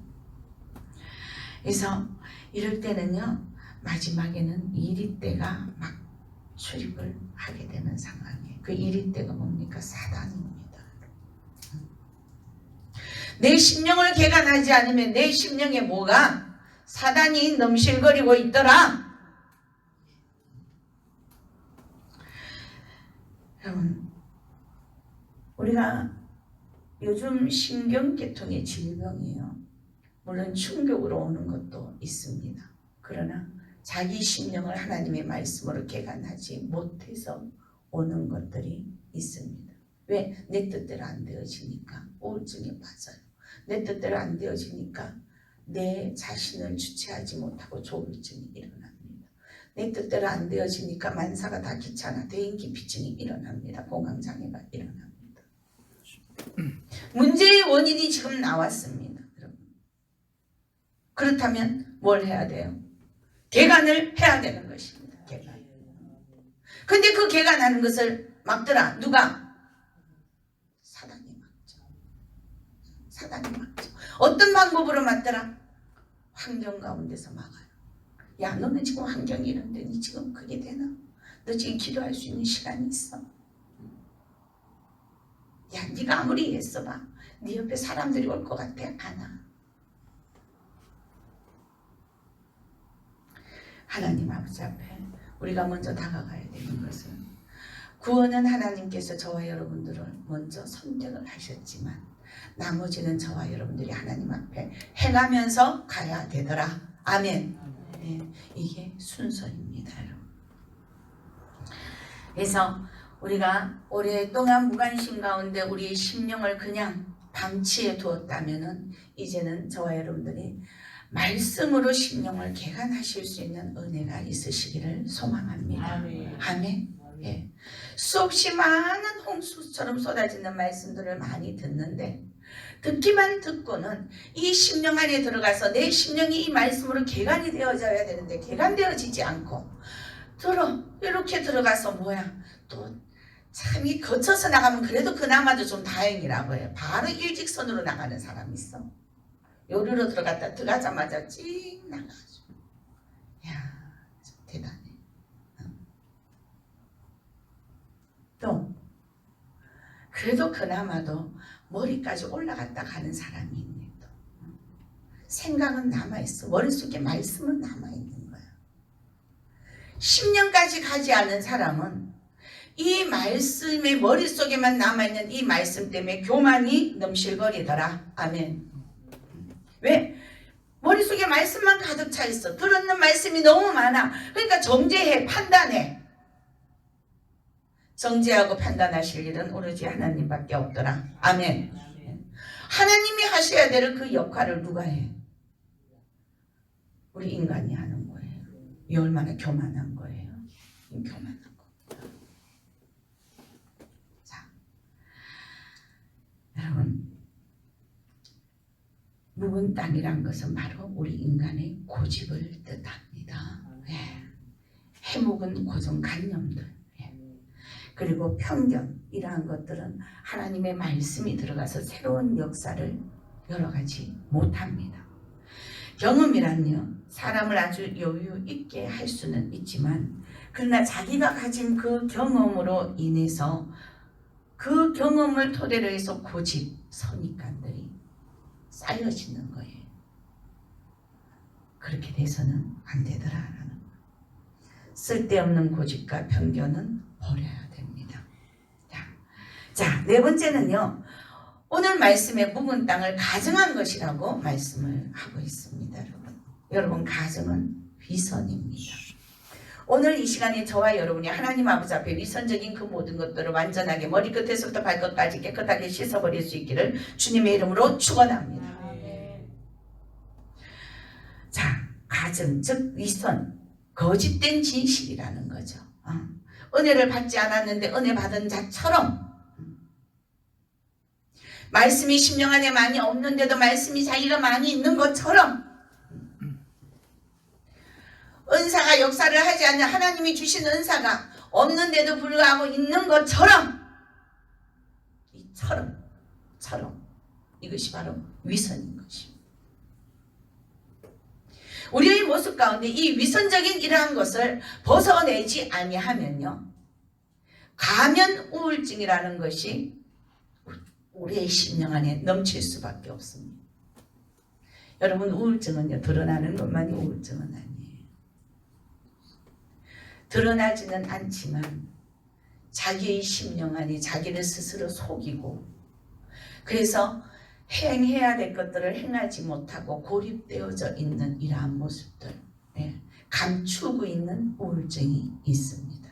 그래서 이럴 때는요 마지막에는 이리때가 막 출입을 하게 되는 상황이에요. 그 이리때가 뭡니까? 사단입니다. 내 심령을 개간하지 않으면 내 심령에 뭐가? 사단이 넘실거리고 있더라. 여러분 우리가 요즘 신경계통의 질병이에요. 물론 충격으로 오는 것도 있습니다. 그러나 자기 심령을 하나님의 말씀으로 개간하지 못해서 오는 것들이 있습니다. 왜? 내 뜻대로 안 되어지니까 우울증에 빠져요. 내 뜻대로 안 되어지니까 내 자신을 주체하지 못하고 조울증이 일어납니다. 내 뜻대로 안 되어지니까 만사가 다 귀찮아 대인기피증이 일어납니다. 공황장애가 일어납니다. 문제의 원인이 지금 나왔습니다. 여러분. 그렇다면 뭘 해야 돼요? 개간을 해야 되는 것입니다. 개간. 근데 그 개간하는 것을 막더라. 누가? 사단이 막죠. 사단이 막죠. 어떤 방법으로 막더라? 환경 가운데서 막아요. 야 너는 지금 환경이 이런데 니 지금 그게 되나? 너 지금 기도할 수 있는 시간이 있어? 야 네가 아무리 애써봐. 네 옆에 사람들이 올 것 같아? 안 와. 하나님 아버지 앞에 우리가 먼저 다가가야 되는 것은 구원은 하나님께서 저와 여러분들을 먼저 선택을 하셨지만 나머지는 저와 여러분들이 하나님 앞에 행하면서 가야 되더라. 아멘. 네, 이게 순서입니다. 있습니다. 그래서 우리가 오랫동안 무관심 가운데 우리의 심령을 그냥 방치해 두었다면은 이제는 저와 여러분들이 말씀으로 심령을 개간하실 수 있는 은혜가 있으시기를 소망합니다. 아멘. 아멘. 예. 수없이 많은 홍수처럼 쏟아지는 말씀들을 많이 듣는데 듣기만 듣고는 이 심령 안에 들어가서 내 심령이 이 말씀으로 개간이 되어져야 되는데 개간되어지지 않고 이렇게 들어가서 또 참이 거쳐서 나가면 그래도 그나마도 좀 다행이라고 해요. 바로 일직선으로 나가는 사람이 있어. 요리로 들어가자마자 찡 나가가지고 야 대단해. 또 그래도 그나마도 머리까지 올라갔다 가는 사람이 있네. 또 생각은 남아있어. 머릿속에 말씀은 남아있는 거야. 10년까지 가지 않은 사람은 이 말씀의 머릿속에만 남아있는 이 말씀 때문에 교만이 넘실거리더라. 아멘. 왜? 머릿속에 말씀만 가득 차 있어. 들었는 말씀이 너무 많아. 그러니까 정죄해, 판단해. 정죄하고 판단하실 일은 오로지 하나님밖에 없더라. 아멘. 하나님이 하셔야 될 그 역할을 누가 해? 우리 인간이 하는 거예요. 이 얼마나 교만한 거예요. 교만한 거. 자, 여러분, 묵은 땅이란 것은 바로 우리 인간의 고집을 뜻합니다. 예. 해묵은 고정관념들, 예. 그리고 편견, 이러한 것들은 하나님의 말씀이 들어가서 새로운 역사를 여러 가지 못합니다. 경험이란요, 사람을 아주 여유 있게 할 수는 있지만 그러나 자기가 가진 그 경험으로 인해서 그 경험을 토대로 해서 고집, 선입관들이 쌓여지는 거예요. 그렇게 돼서는 안 되더라라는 거예요. 쓸데없는 고집과 편견은 버려야 됩니다. 자, 네 번째는요, 오늘 말씀에 묵은 땅을 가증한 것이라고 말씀을 하고 있습니다. 여러분, 가증은 위선입니다. 오늘 이 시간에 저와 여러분이 하나님 아버지 앞에 위선적인 그 모든 것들을 완전하게 머리끝에서부터 발끝까지 깨끗하게 씻어버릴 수 있기를 주님의 이름으로 축원합니다. 자, 가증, 즉 위선, 거짓된 진실이라는 거죠. 은혜를 받지 않았는데 은혜 받은 자처럼, 말씀이 심령 안에 많이 없는데도 말씀이 자기가 많이 있는 것처럼, 은사가 역사를 하지 않는 하나님이 주신 은사가 없는데도 불구하고 있는 것처럼, 이것이 바로 위선인 것입니다. 우리의 모습 가운데 이 위선적인 이러한 것을 벗어내지 아니하면요, 가면 우울증이라는 것이 우리의 심령 안에 넘칠 수밖에 없습니다. 여러분, 우울증은요, 드러나는 것만이 우울증은 아니에요. 드러나지는 않지만 자기의 심령 안에 자기를 스스로 속이고, 그래서 행해야 될 것들을 행하지 못하고 고립되어져 있는 이러한 모습들, 감추고 있는 우울증이 있습니다.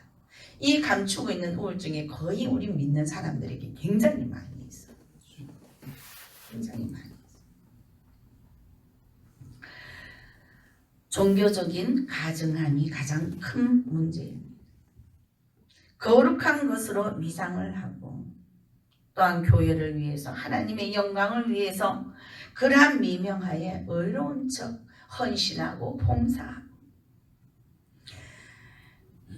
이 감추고 있는 우울증이 거의 우리 믿는 사람들에게 굉장히 많이 있어요. 굉장히 많이 있어요. 종교적인 가증함이 가장 큰 문제입니다. 거룩한 것으로 미상을 하고, 또한 교회를 위해서, 하나님의 영광을 위해서 그러한 미명하에 의로운 척 헌신하고 봉사하고,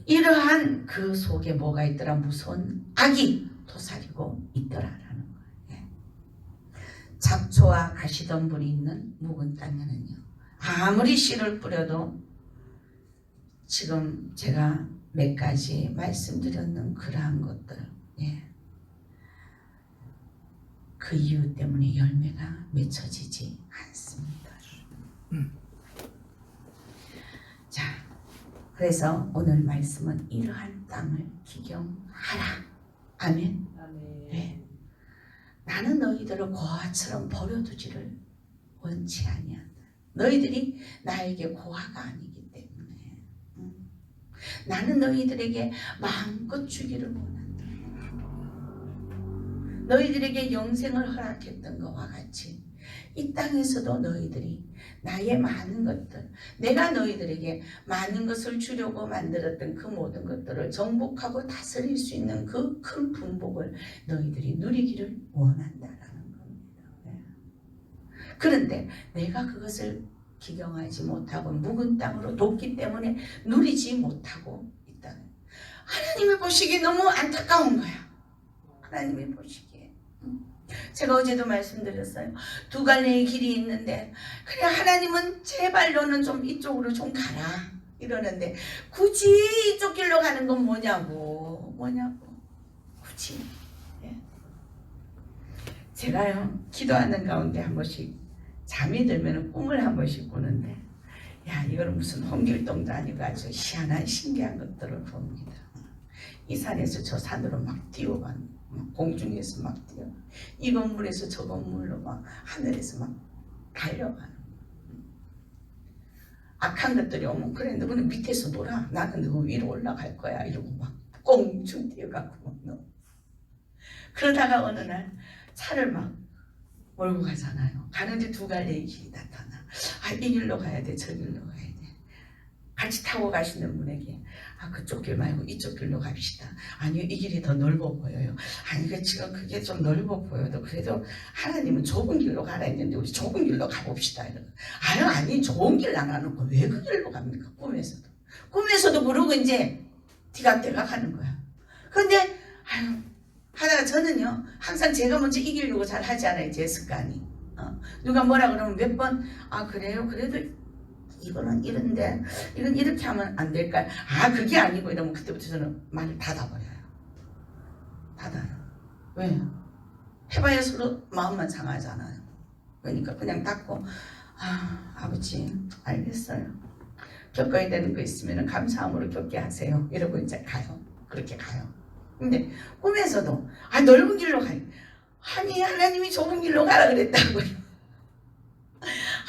이러한 그 속에 뭐가 있더라? 무서운 악이 도사리고 있더라라는 거예요. 잡초와 가시덤불이 있는 묵은 땅에는요, 아무리 씨를 뿌려도 지금 제가 몇 가지 말씀드렸는 그러한 것들, 그 이유 때문에 열매가 맺혀지지 않습니다. 자, 그래서 오늘 말씀은 이러한 땅을 기경하라. 아멘. 네. 나는 너희들을 고아처럼 버려두지를 원치 아니한다. 너희들이 나에게 고아가 아니기 때문에. 나는 너희들에게 마음껏 주기를 원한다. 너희들에게 영생을 허락했던 것과 같이 이 땅에서도 너희들이 나의 많은 것들, 내가 너희들에게 많은 것을 주려고 만들었던 그 모든 것들을 정복하고 다스릴 수 있는 그 큰 분복을 너희들이 누리기를 원한다라는 겁니다. 네. 그런데 내가 그것을 기경하지 못하고 묵은 땅으로 뒀기 때문에 누리지 못하고 있다. 하나님이 보시기에 너무 안타까운 거야. 하나님이 보시기에. 제가 어제도 말씀드렸어요. 두 갈래의 길이 있는데 그래 하나님은 제발로는 좀 이쪽으로 좀 가라 이러는데 굳이 이쪽 길로 가는 건 뭐냐고 굳이. 예. 제가요 기도하는 가운데 한 번씩 잠이 들면 꿈을 한 번씩 꾸는데 야 이거는 무슨 홍길동도 아니고 아주 희한한 신기한 것들을 봅니다. 이 산에서 저 산으로 막 뛰어가는 공중에서 막 뛰어 이 건물에서 저 건물로 막 하늘에서 막 달려가는 악한 것들이 오면 그래 너는 밑에서 놀아 나는 너 위로 올라갈 거야 이러고 막 공중 뛰어가고 막 그러다가 어느 날 차를 막 몰고 가잖아요. 가는데 두 갈래의 길이 나타나. 아, 이 길로 가야 돼, 저 길로 가야 돼. 같이 타고 가시는 분에게 아, 그쪽 길 말고 이쪽 길로 갑시다. 아니요, 이 길이 더 넓어 보여요. 아니, 지금 그게 좀 넓어 보여도 그래도 하나님은 좁은 길로 가라 했는데 우리 좁은 길로 가봅시다. 아유, 아니, 좋은 길 안 하놓고 왜 그 길로 갑니까? 꿈에서도 모르고 이제 티각태각 하는 거야. 근데 아유. 하다가 저는요 항상 제가 먼저 이기려고 잘 하지 않아요. 제 습관이. 누가 뭐라 그러면 몇 번 아 그래요? 그래도 이거는 이런데 이건 이렇게 하면 안 될까요? 아 그게 아니고 이러면 그때부터 저는 말을 닫아버려요. 닫아요. 왜요? 해봐야 서로 마음만 상하잖아요. 그러니까 그냥 닫고 아 아버지 알겠어요. 겪어야 되는 거 있으면 감사함으로 겪게 하세요. 이러고 이제 가요. 그렇게 가요. 근데 꿈에서도 아 넓은 길로 가요. 아니 하나님이 좁은 길로 가라 그랬다고요.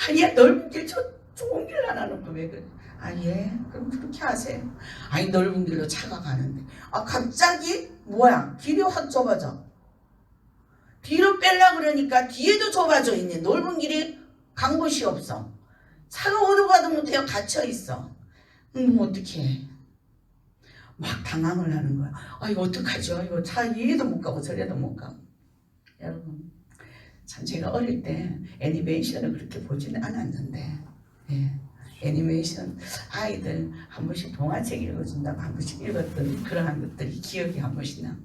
아니야 넓은 길 좁은 길 안 하놓고 왜 그래? 아 예 그럼 그렇게 하세요. 아니 넓은 길로 차가 가는데 아 갑자기 뭐야 길이 확 좁아져. 뒤로 빼려 그러니까 뒤에도 좁아져 있네. 넓은 길이 간 곳이 없어. 차가 어디 가도 못해요. 갇혀 있어. 뭐 어떡해. 막 당황을 하는 거야. 아 이거 어떡하죠? 이거 차 이리도 못 가고 저리도 못 가고. 여러분 참 제가 어릴 때 애니메이션을 그렇게 보지는 않았는데 예, 애니메이션 아이들 한 번씩 동화책 읽어준다고 한 번씩 읽었던 그러한 것들이 기억이 한 번씩 나.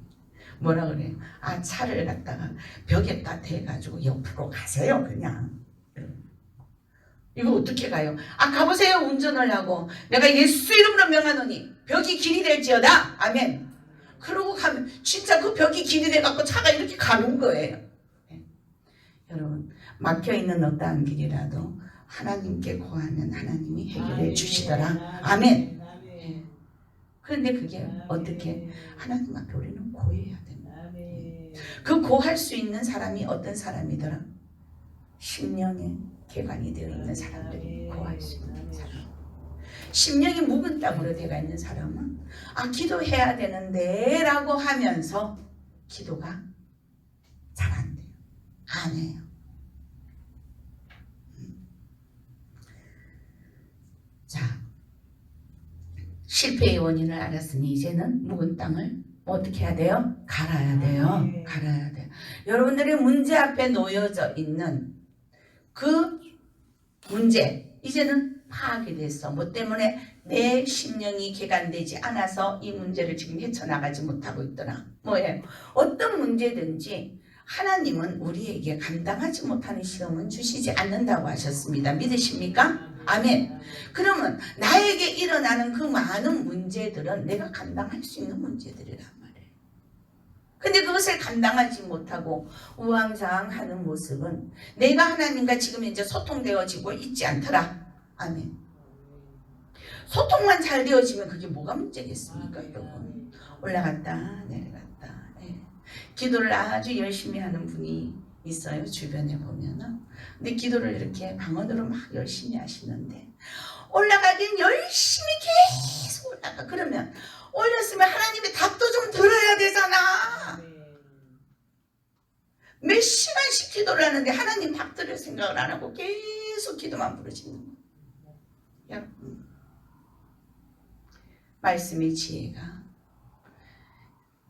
뭐라 그래요? 아 차를 갖다가 벽에다 대가지고 옆으로 가세요 그냥. 이거 어떻게 가요? 아 가보세요 운전을 하고 내가 예수 이름으로 명하노니 벽이 길이 될지어다. 아멘. 그러고 가면 진짜 그 벽이 길이 돼갖고 차가 이렇게 가는 거예요. 네. 여러분 막혀있는 어떠한 길이라도 하나님께 구하면 하나님이 해결해 주시더라. 아멘. 네. 그런데 그게 어떻게 하나님 앞에 우리는 고해야 됩니다. 그 고할 수 있는 사람이 어떤 사람이더라? 심령에 개관이 되어 있는 사람들이 고할 수 있는 사람. 심령이 묵은 땅으로 되어 있는 사람은 아 기도해야 되는데 라고 하면서 기도가 잘 안 돼요. 안 해요. 자 실패의 원인을 알았으니 이제는 묵은 땅을 어떻게 해야 돼요? 갈아야 돼요. 갈아야 돼요. 여러분들의 문제 앞에 놓여져 있는 그 문제 이제는 파악이 됐어. 뭐 때문에 내 심령이 개간되지 않아서 이 문제를 지금 헤쳐나가지 못하고 있더라. 뭐예요? 어떤 문제든지 하나님은 우리에게 감당하지 못하는 시험은 주시지 않는다고 하셨습니다. 믿으십니까? 아멘. 그러면 나에게 일어나는 그 많은 문제들은 내가 감당할 수 있는 문제들이란 말이에요. 근데 그것을 감당하지 못하고 우왕좌왕하는 모습은 내가 하나님과 지금 이제 소통되어지고 있지 않더라. 아멘. 소통만 잘 되어지면 그게 뭐가 문제겠습니까? 여러분 올라갔다 내려갔다. 예. 기도를 아주 열심히 하는 분이 있어요. 주변에 보면은. 근데 기도를 이렇게 방언으로 막 열심히 하시는데 올라가긴 열심히 계속 올라가. 그러면 올렸으면 하나님의 답도 좀 들어야 되잖아. 몇 시간씩 기도를 하는데 하나님 답 들을 생각을 안 하고 계속 기도만 부르시는 거야. 말씀의 지혜가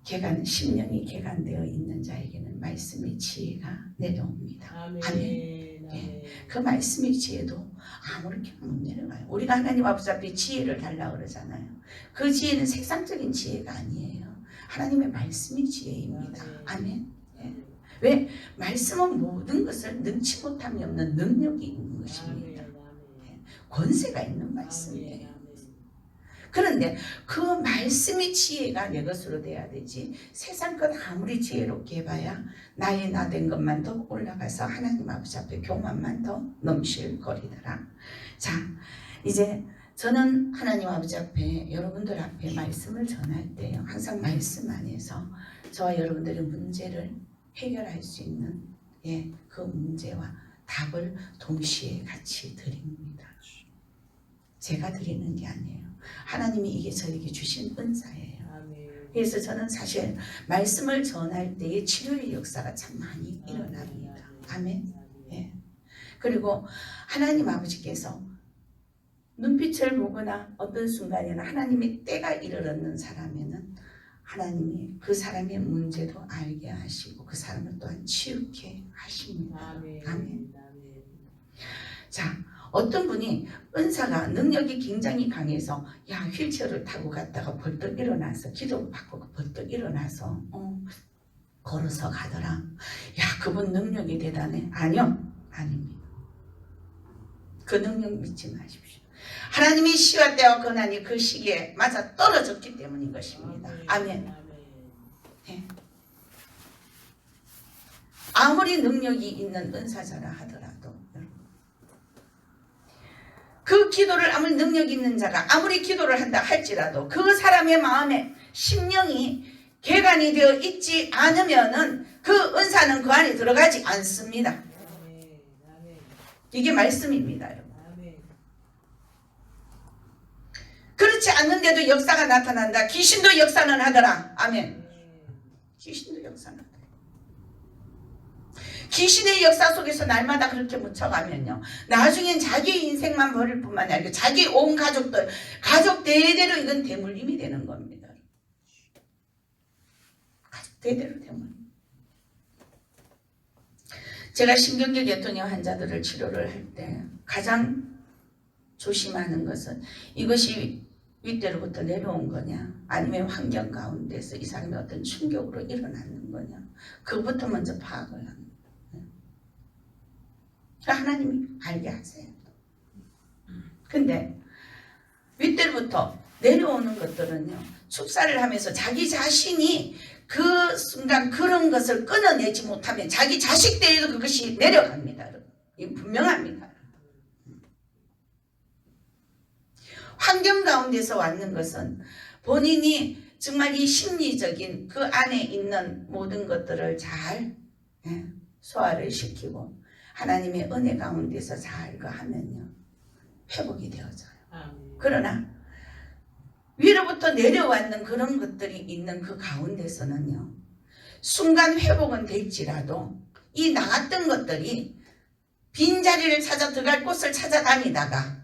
개간, 심령이 개간되어 있는 자에게는 말씀의 지혜가 내려옵니다. 아멘. 예. 그 말씀의 지혜도 아무렇게나 못 내려가요. 우리가 하나님 아버지 앞에 지혜를 달라고 그러잖아요. 그 지혜는 세상적인 지혜가 아니에요. 하나님의 말씀의 지혜입니다. 아멘. 예. 왜? 말씀은 모든 것을 능치 못함이 없는 능력이 있는 것입니다. 예. 권세가 있는 말씀이에요. 그런데 그 말씀의 지혜가 내 것으로 돼야 되지. 세상 것 아무리 지혜롭게 해봐야 나의 나 된 것만 더 올라가서 하나님 아버지 앞에 교만만 더 넘실거리더라. 자, 이제 저는 하나님 아버지 앞에 여러분들 앞에 말씀을 전할 때요, 항상 말씀 안에서 저와 여러분들의 문제를 해결할 수 있는 그 문제와 답을 동시에 같이 드립니다. 제가 드리는 게 아니에요. 하나님이 이게 저에게 주신 은사예요. 그래서 저는 사실 말씀을 전할 때의 치료의 역사가 참 많이 일어납니다. 아멘. 예. 그리고 하나님 아버지께서 눈빛을 보거나 어떤 순간에는 하나님의 때가 이르렀는 사람에는 하나님이 그 사람의 문제도 알게 하시고 그 사람을 또한 치유케 하십니다. 아멘. 자, 어떤 분이 은사가 능력이 굉장히 강해서 야 휠체어를 타고 갔다가 벌떡 일어나서 기도 받고 벌떡 일어나서 걸어서 가더라. 야 그분 능력이 대단해. 아니요. 아닙니다. 그 능력 믿지 마십시오. 하나님의 시와 때와 고난이 그 시기에 맞아 떨어졌기 때문인 것입니다. 아멘. 네. 아무리 능력이 있는 은사자라 하더라도 그 기도를 아무리 능력 있는 자가 아무리 기도를 한다 할지라도 그 사람의 마음에 심령이 개간이 되어 있지 않으면은 그 은사는 그 안에 들어가지 않습니다. 이게 말씀입니다. 그렇지 않는데도 역사가 나타난다. 귀신도 역사는 하더라. 아멘. 귀신도 역사는 하더라. 귀신의 역사 속에서 날마다 그렇게 묻혀가면요, 나중엔 자기 인생만 버릴 뿐만 아니라 자기 온 가족들, 가족 대대로 이건 대물림이 되는 겁니다. 가족 대대로 대물림. 제가 신경계 계통의 환자들을 치료를 할 때 가장 조심하는 것은 이것이 윗대로부터 내려온 거냐 아니면 환경 가운데서 이 사람이 어떤 충격으로 일어나는 거냐, 그것부터 먼저 파악을 합니다. 하나님이 알게 하세요. 근데 윗대로부터 내려오는 것들은요, 축사를 하면서 자기 자신이 그 순간 그런 것을 끊어내지 못하면 자기 자식 때에도 그것이 내려갑니다. 이게 분명합니다. 환경 가운데서 왔는 것은 본인이 정말 이 심리적인 그 안에 있는 모든 것들을 잘 소화를 시키고 하나님의 은혜 가운데서 잘 하면요, 회복이 되어져요. 그러나 위로부터 내려왔는 그런 것들이 있는 그 가운데서는요, 순간 회복은 될지라도 이 나갔던 것들이 빈자리를 찾아 들어갈 곳을 찾아다니다가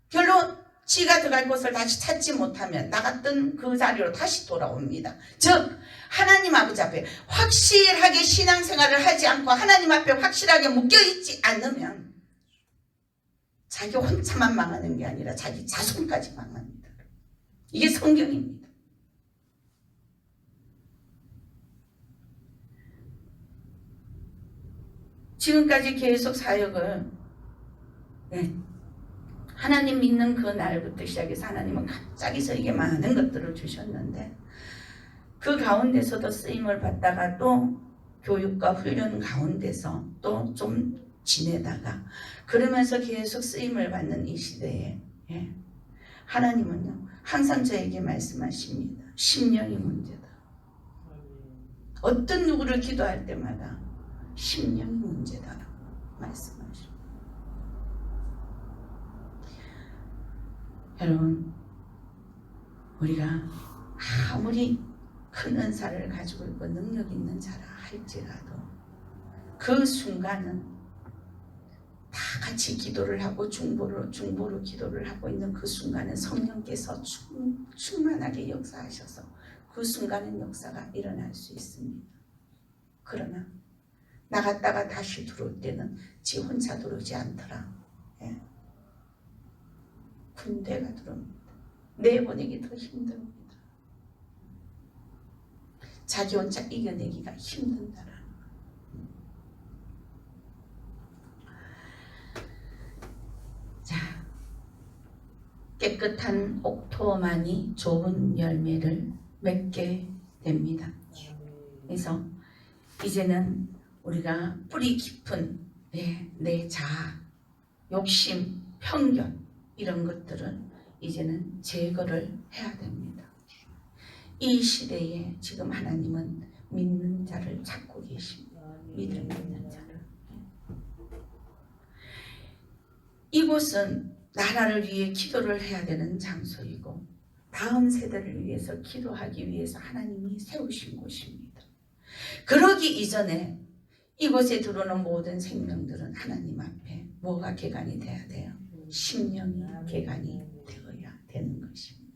별로 지가 들어갈 곳을 다시 찾지 못하면 나갔던 그 자리로 다시 돌아옵니다. 즉 하나님 아버지 앞에 확실하게 신앙생활을 하지 않고 하나님 앞에 확실하게 묶여있지 않으면 자기 혼자만 망하는 게 아니라 자기 자손까지 망합니다. 이게 성경입니다. 지금까지 계속 사역을 하나님 믿는 그 날부터 시작해서 하나님은 갑자기 저에게 많은 것들을 주셨는데 그 가운데서도 쓰임을 받다가 또 교육과 훈련 가운데서 또 좀 지내다가 그러면서 계속 쓰임을 받는 이 시대에 하나님은요 항상 저에게 말씀하십니다. 심령이 문제다. 어떤 누구를 기도할 때마다 심령이 문제다라고 말씀하십니다. 여러분, 우리가 아무리 큰 은사를 가지고 있고 능력 있는 자라 할지라도 그 순간은 다 같이 기도를 하고 중보로 기도를 하고 있는 그 순간은 성령께서 충만하게 역사하셔서 그 순간은 역사가 일어날 수 있습니다. 그러나 나갔다가 다시 들어올 때는 지 혼자 들어오지 않더라. 예. 군대가 들어옵니다. 내보내기 더 힘듭니다. 자기 혼자 이겨내기가 힘든다라는 거. 자, 깨끗한 옥토만이 좋은 열매를 맺게 됩니다. 그래서 이제는 우리가 뿌리 깊은 내 자아, 욕심, 편견 이런 것들을 이제는 제거를 해야 됩니다. 이 시대에 지금 하나님은 믿는 자를 찾고 계십니다. 믿음 있는 자를. 이곳은 나라를 위해 기도를 해야 되는 장소이고 다음 세대를 위해서 기도하기 위해서 하나님이 세우신 곳입니다. 그러기 이전에 이곳에 들어오는 모든 생명들은 하나님 앞에 뭐가 개간이 돼야 돼요? 심령이 개간이 되어야 되는 것입니다.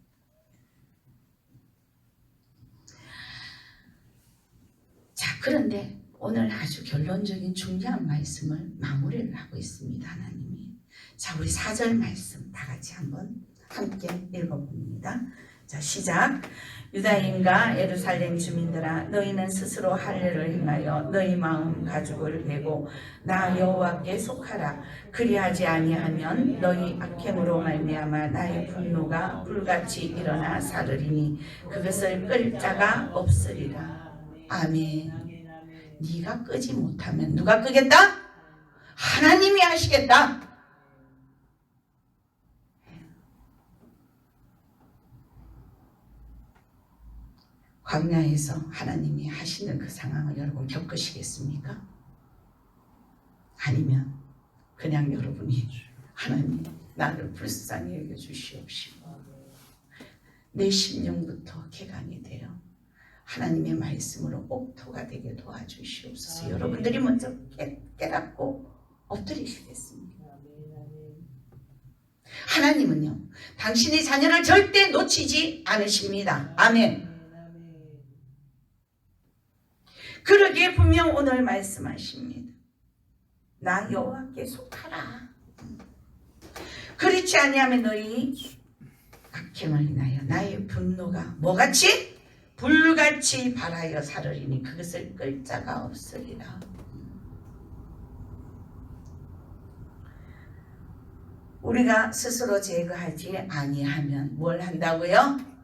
자, 그런데 오늘 아주 결론적인 중요한 말씀을 마무리를 하고 있습니다. 하나님이. 자, 우리 4절 말씀 다 같이 한번 함께 읽어봅니다. 자, 시작. 유다인과 예루살렘 주민들아, 너희는 스스로 할례를 행하여 너희 마음 가죽을 베고 나 여호와께 속하라. 그리하지 아니하면 너희 악행으로 말미암아 나의 분노가 불같이 일어나 사르리니 그것을 끌 자가 없으리라. 아멘. 네가 끄지 못하면 누가 끄겠다? 하나님이 하시겠다. 광야에서 하나님이 하시는 그 상황을 여러분 겪으시겠습니까? 아니면 그냥 여러분이 하나님 나를 불쌍히 여겨주시옵시고 내 심령부터 개간이 되어 하나님의 말씀으로 옥토가 되게 도와주시옵소서. 여러분들이 먼저 깨닫고 엎드리시겠습니다. 하나님은요, 당신의 자녀를 절대 놓치지 않으십니다. 아멘. 그러기에 분명 오늘 말씀하십니다. 나 여호와께 속하라. 그렇지 아니하면 너희 악행을 인하여 나의 분노가 뭐같이? 불같이 발하여 사르리니 그것을 끌 자가 없으리라. 우리가 스스로 제거하지 아니하면 뭘 한다고요?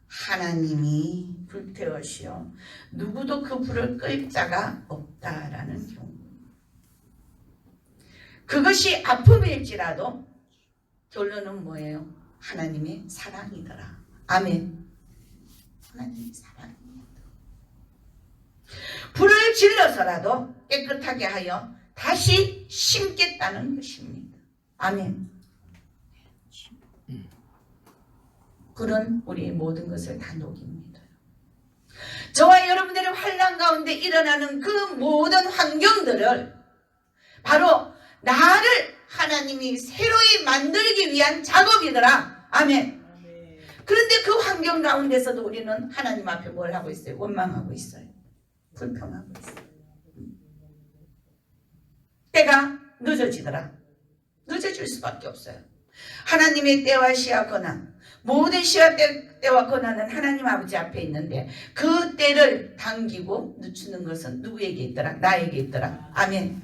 하나님이 불태우시오 누구도 그 불을 끌 자가 없다라는 경우. 그것이 아픔일지라도 결론은 뭐예요? 하나님의 사랑이더라. 아멘. 하나님의 사랑입니다. 불을 질러서라도 깨끗하게 하여 다시 심겠다는 것입니다. 아멘. 불은 우리의 모든 것을 다 녹입니다. 저와 여러분들의 환난 가운데 일어나는 그 모든 환경들을 바로 나를 하나님이 새로이 만들기 위한 작업이더라. 아멘. 그런데 그 환경 가운데서도 우리는 하나님 앞에 뭘 하고 있어요? 원망하고 있어요. 불평하고 있어요. 때가 늦어지더라. 늦어질 수밖에 없어요. 하나님의 때와 시와 권한, 모든 시와 때와 권한은 하나님 아버지 앞에 있는데 그 때를 당기고 늦추는 것은 누구에게 있더라? 나에게 있더라. 아멘.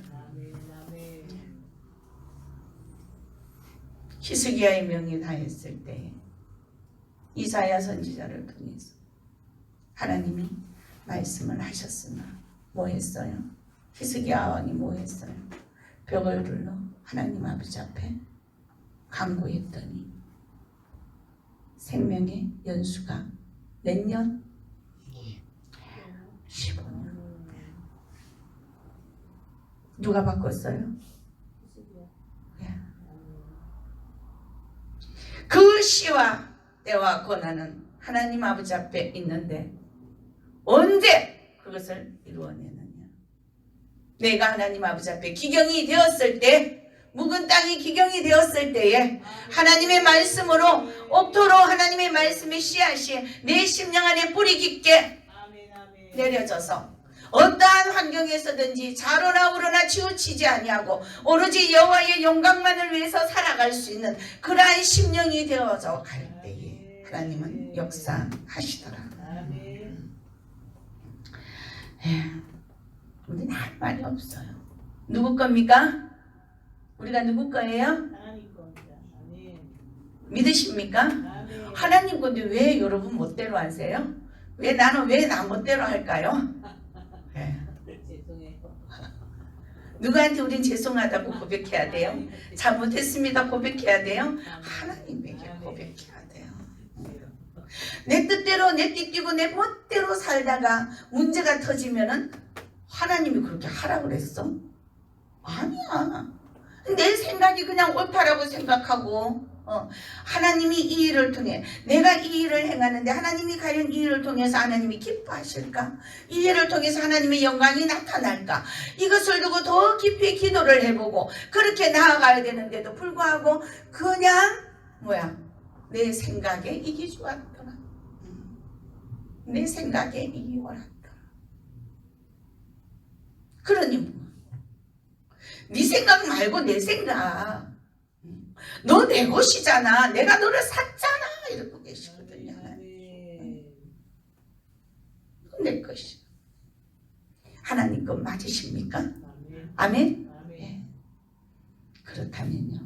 히스기야의 명이 다했을 때 이사야 선지자를 통해서 하나님이 말씀을 하셨으나 뭐 했어요? 히스기야 왕이 뭐 했어요? 벽을 둘러 하나님 아버지 앞에 간구했더니 생명의 연수가 몇 년? 15년. 누가 바꿨어요? 그 시와 때와 권한은 하나님 아버지 앞에 있는데 언제 그것을 이루어내느냐? 내가 하나님 아버지 앞에 기경이 되었을 때, 묵은 땅이 기경이 되었을 때에 하나님의 말씀으로 옥토로 하나님의 말씀의 씨앗이 내 심령 안에 뿌리 깊게 내려져서 어떠한 환경에서든지 자로나 우러나 치우치지 아니하고 오로지 여호와의 영광만을 위해서 살아갈 수 있는 그러한 심령이 되어져 갈 때에 하나님은 역사하시더라. 우리는 할 말이 없어요. 누구 겁니까? 우리가 누구 거예요? 믿으십니까? 하나님 건데 왜 여러분 멋대로 하세요? 왜 나는 왜 나 멋대로 할까요? 누구한테 우린 죄송하다고 고백해야 돼요? 잘못했습니다 고백해야 돼요? 하나님에게 고백해야 돼요. 내 뜻대로 내 띠뛰고 내 멋대로 살다가 문제가 터지면은 하나님이 그렇게 하라고 그랬어? 아니야. 내 생각이 그냥 옳다라고 생각하고 하나님이 이 일을 통해 내가 이 일을 행하는데 하나님이 과연 이 일을 통해서 하나님이 기뻐하실까? 이 일을 통해서 하나님의 영광이 나타날까? 이것을 두고 더 깊이 기도를 해보고 그렇게 나아가야 되는데도 불구하고 그냥 내 생각에 이기 좋았더라. 내 생각에 이기 옳았더라. 그러니 네 생각 말고 내 생각. 너 내 것이잖아. 내가 너를 샀잖아. 이러고 계시거든요. 내 것이. 하나님 것 맞으십니까? 아멘? 네. 그렇다면요.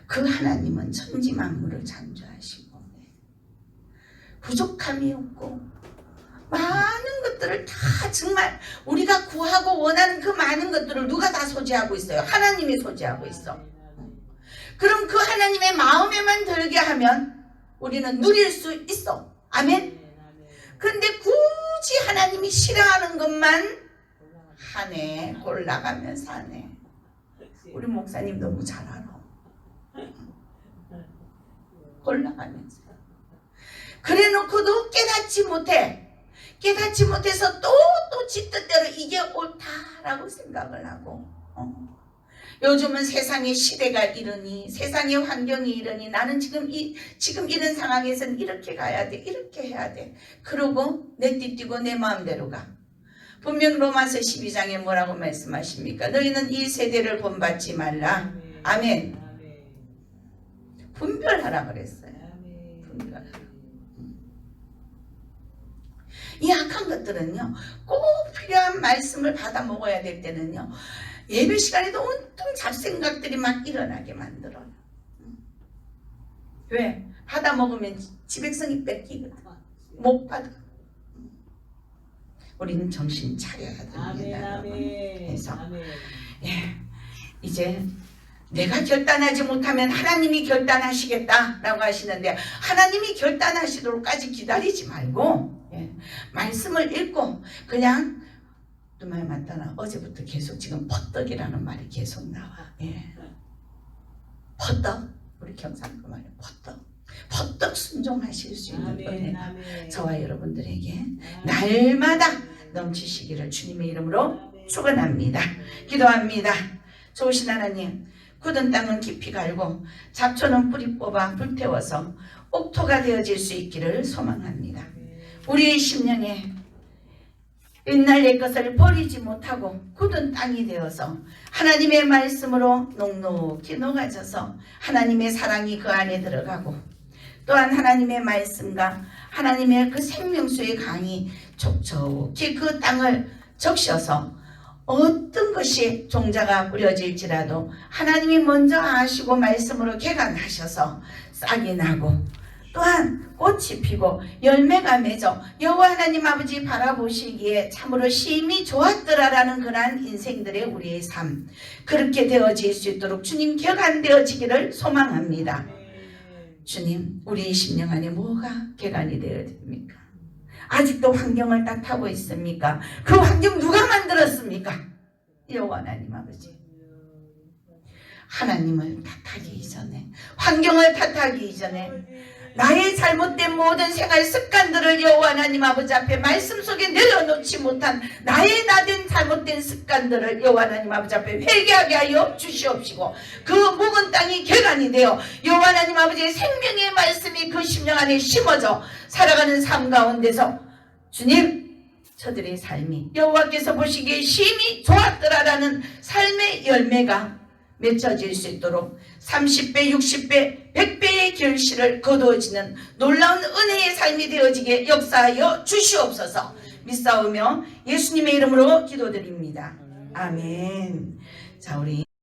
그 하나님은 천지 만물을 창조하시고 부족함이 없고 많은 것들을 다 정말 우리가 구하고 원하는 그 많은 것들을 누가 다 소지하고 있어요? 하나님이 소지하고 있어. 그럼 그 하나님의 마음에만 들게 하면 우리는 누릴 수 있어. 아멘? 근데 굳이 하나님이 싫어하는 것만 하네. 골라가면서 하네. 우리 목사님 너무 잘 알아. 골라가면서. 그래놓고도 깨닫지 못해. 깨닫지 못해서 또 지 뜻대로 이게 옳다라고 생각을 하고 요즘은 세상의 시대가 이러니 세상의 환경이 이러니 나는 지금 이런 상황에서는 이렇게 가야 돼 이렇게 해야 돼 그러고 내 띠뛰고 내 마음대로 가. 분명 로마서 12장에 뭐라고 말씀하십니까? 너희는 이 세대를 본받지 말라. 아멘. 분별하라 그랬어요. 분별하라. 이 악한 것들은요 꼭 필요한 말씀을 받아 먹어야 될 때는요 예배 시간에도 온통 잡생각들이 막 일어나게 만들어요. 왜? 받아 먹으면 지백성이 뺏기거든. 못 받아. 우리는 정신 차려야 됩니다. 그래서 이제 내가 결단하지 못하면 하나님이 결단하시겠다라고 하시는데 하나님이 결단하시도록까지 기다리지 말고 말씀을 읽고 그냥 또 말 맞다나 어제부터 계속 지금 퍼떡이라는 말이 계속 나와. 퍼떡 우리 경상도 말이야. 퍼떡 순종하실 수 있는 은혜가 저와 여러분들에게 날마다 넘치시기를 주님의 이름으로 축원합니다. 기도합니다. 좋으신 하나님 굳은 땅은 깊이 갈고 잡초는 뿌리 뽑아 불태워서 옥토가 되어질 수 있기를 소망합니다. 우리의 심령에 옛날 옛 것을 버리지 못하고 굳은 땅이 되어서 하나님의 말씀으로 녹록히 녹아져서 하나님의 사랑이 그 안에 들어가고 또한 하나님의 말씀과 하나님의 그 생명수의 강이 촉촉히 그 땅을 적셔서 어떤 것이 종자가 뿌려질지라도 하나님이 먼저 아시고 말씀으로 개간하셔서 싹이 나고 또한 꽃이 피고 열매가 맺어 여호와 하나님 아버지 바라보시기에 참으로 심히 좋았더라라는 그러한 인생들의 우리의 삶 그렇게 되어질 수 있도록 주님 개간되어지기를 소망합니다. 주님 우리의 심령 안에 뭐가 개간이 되어야 됩니까? 아직도 환경을 탓하고 있습니까? 그 환경 누가 만들었습니까? 여호와 하나님 아버지 하나님을 탓하기 이전에, 환경을 탓하기 이전에 나의 잘못된 모든 생활 습관들을 여호와 하나님 아버지 앞에 말씀 속에 내려놓지 못한 나의 나된 잘못된 습관들을 여호와 하나님 아버지 앞에 회개하게 하여 주시옵시고, 그 묵은 땅이 개간이 되어 여호와 하나님 아버지의 생명의 말씀이 그 심령 안에 심어져 살아가는 삶 가운데서 주님, 저들의 삶이 여호와께서 보시기에 심히 좋았더라라는 삶의 열매가 맺혀질 수 있도록 30배, 60배, 100배의 결실을 거두어지는 놀라운 은혜의 삶이 되어지게 역사하여 주시옵소서. 믿사오며 예수님의 이름으로 기도드립니다. 아멘. 자, 우리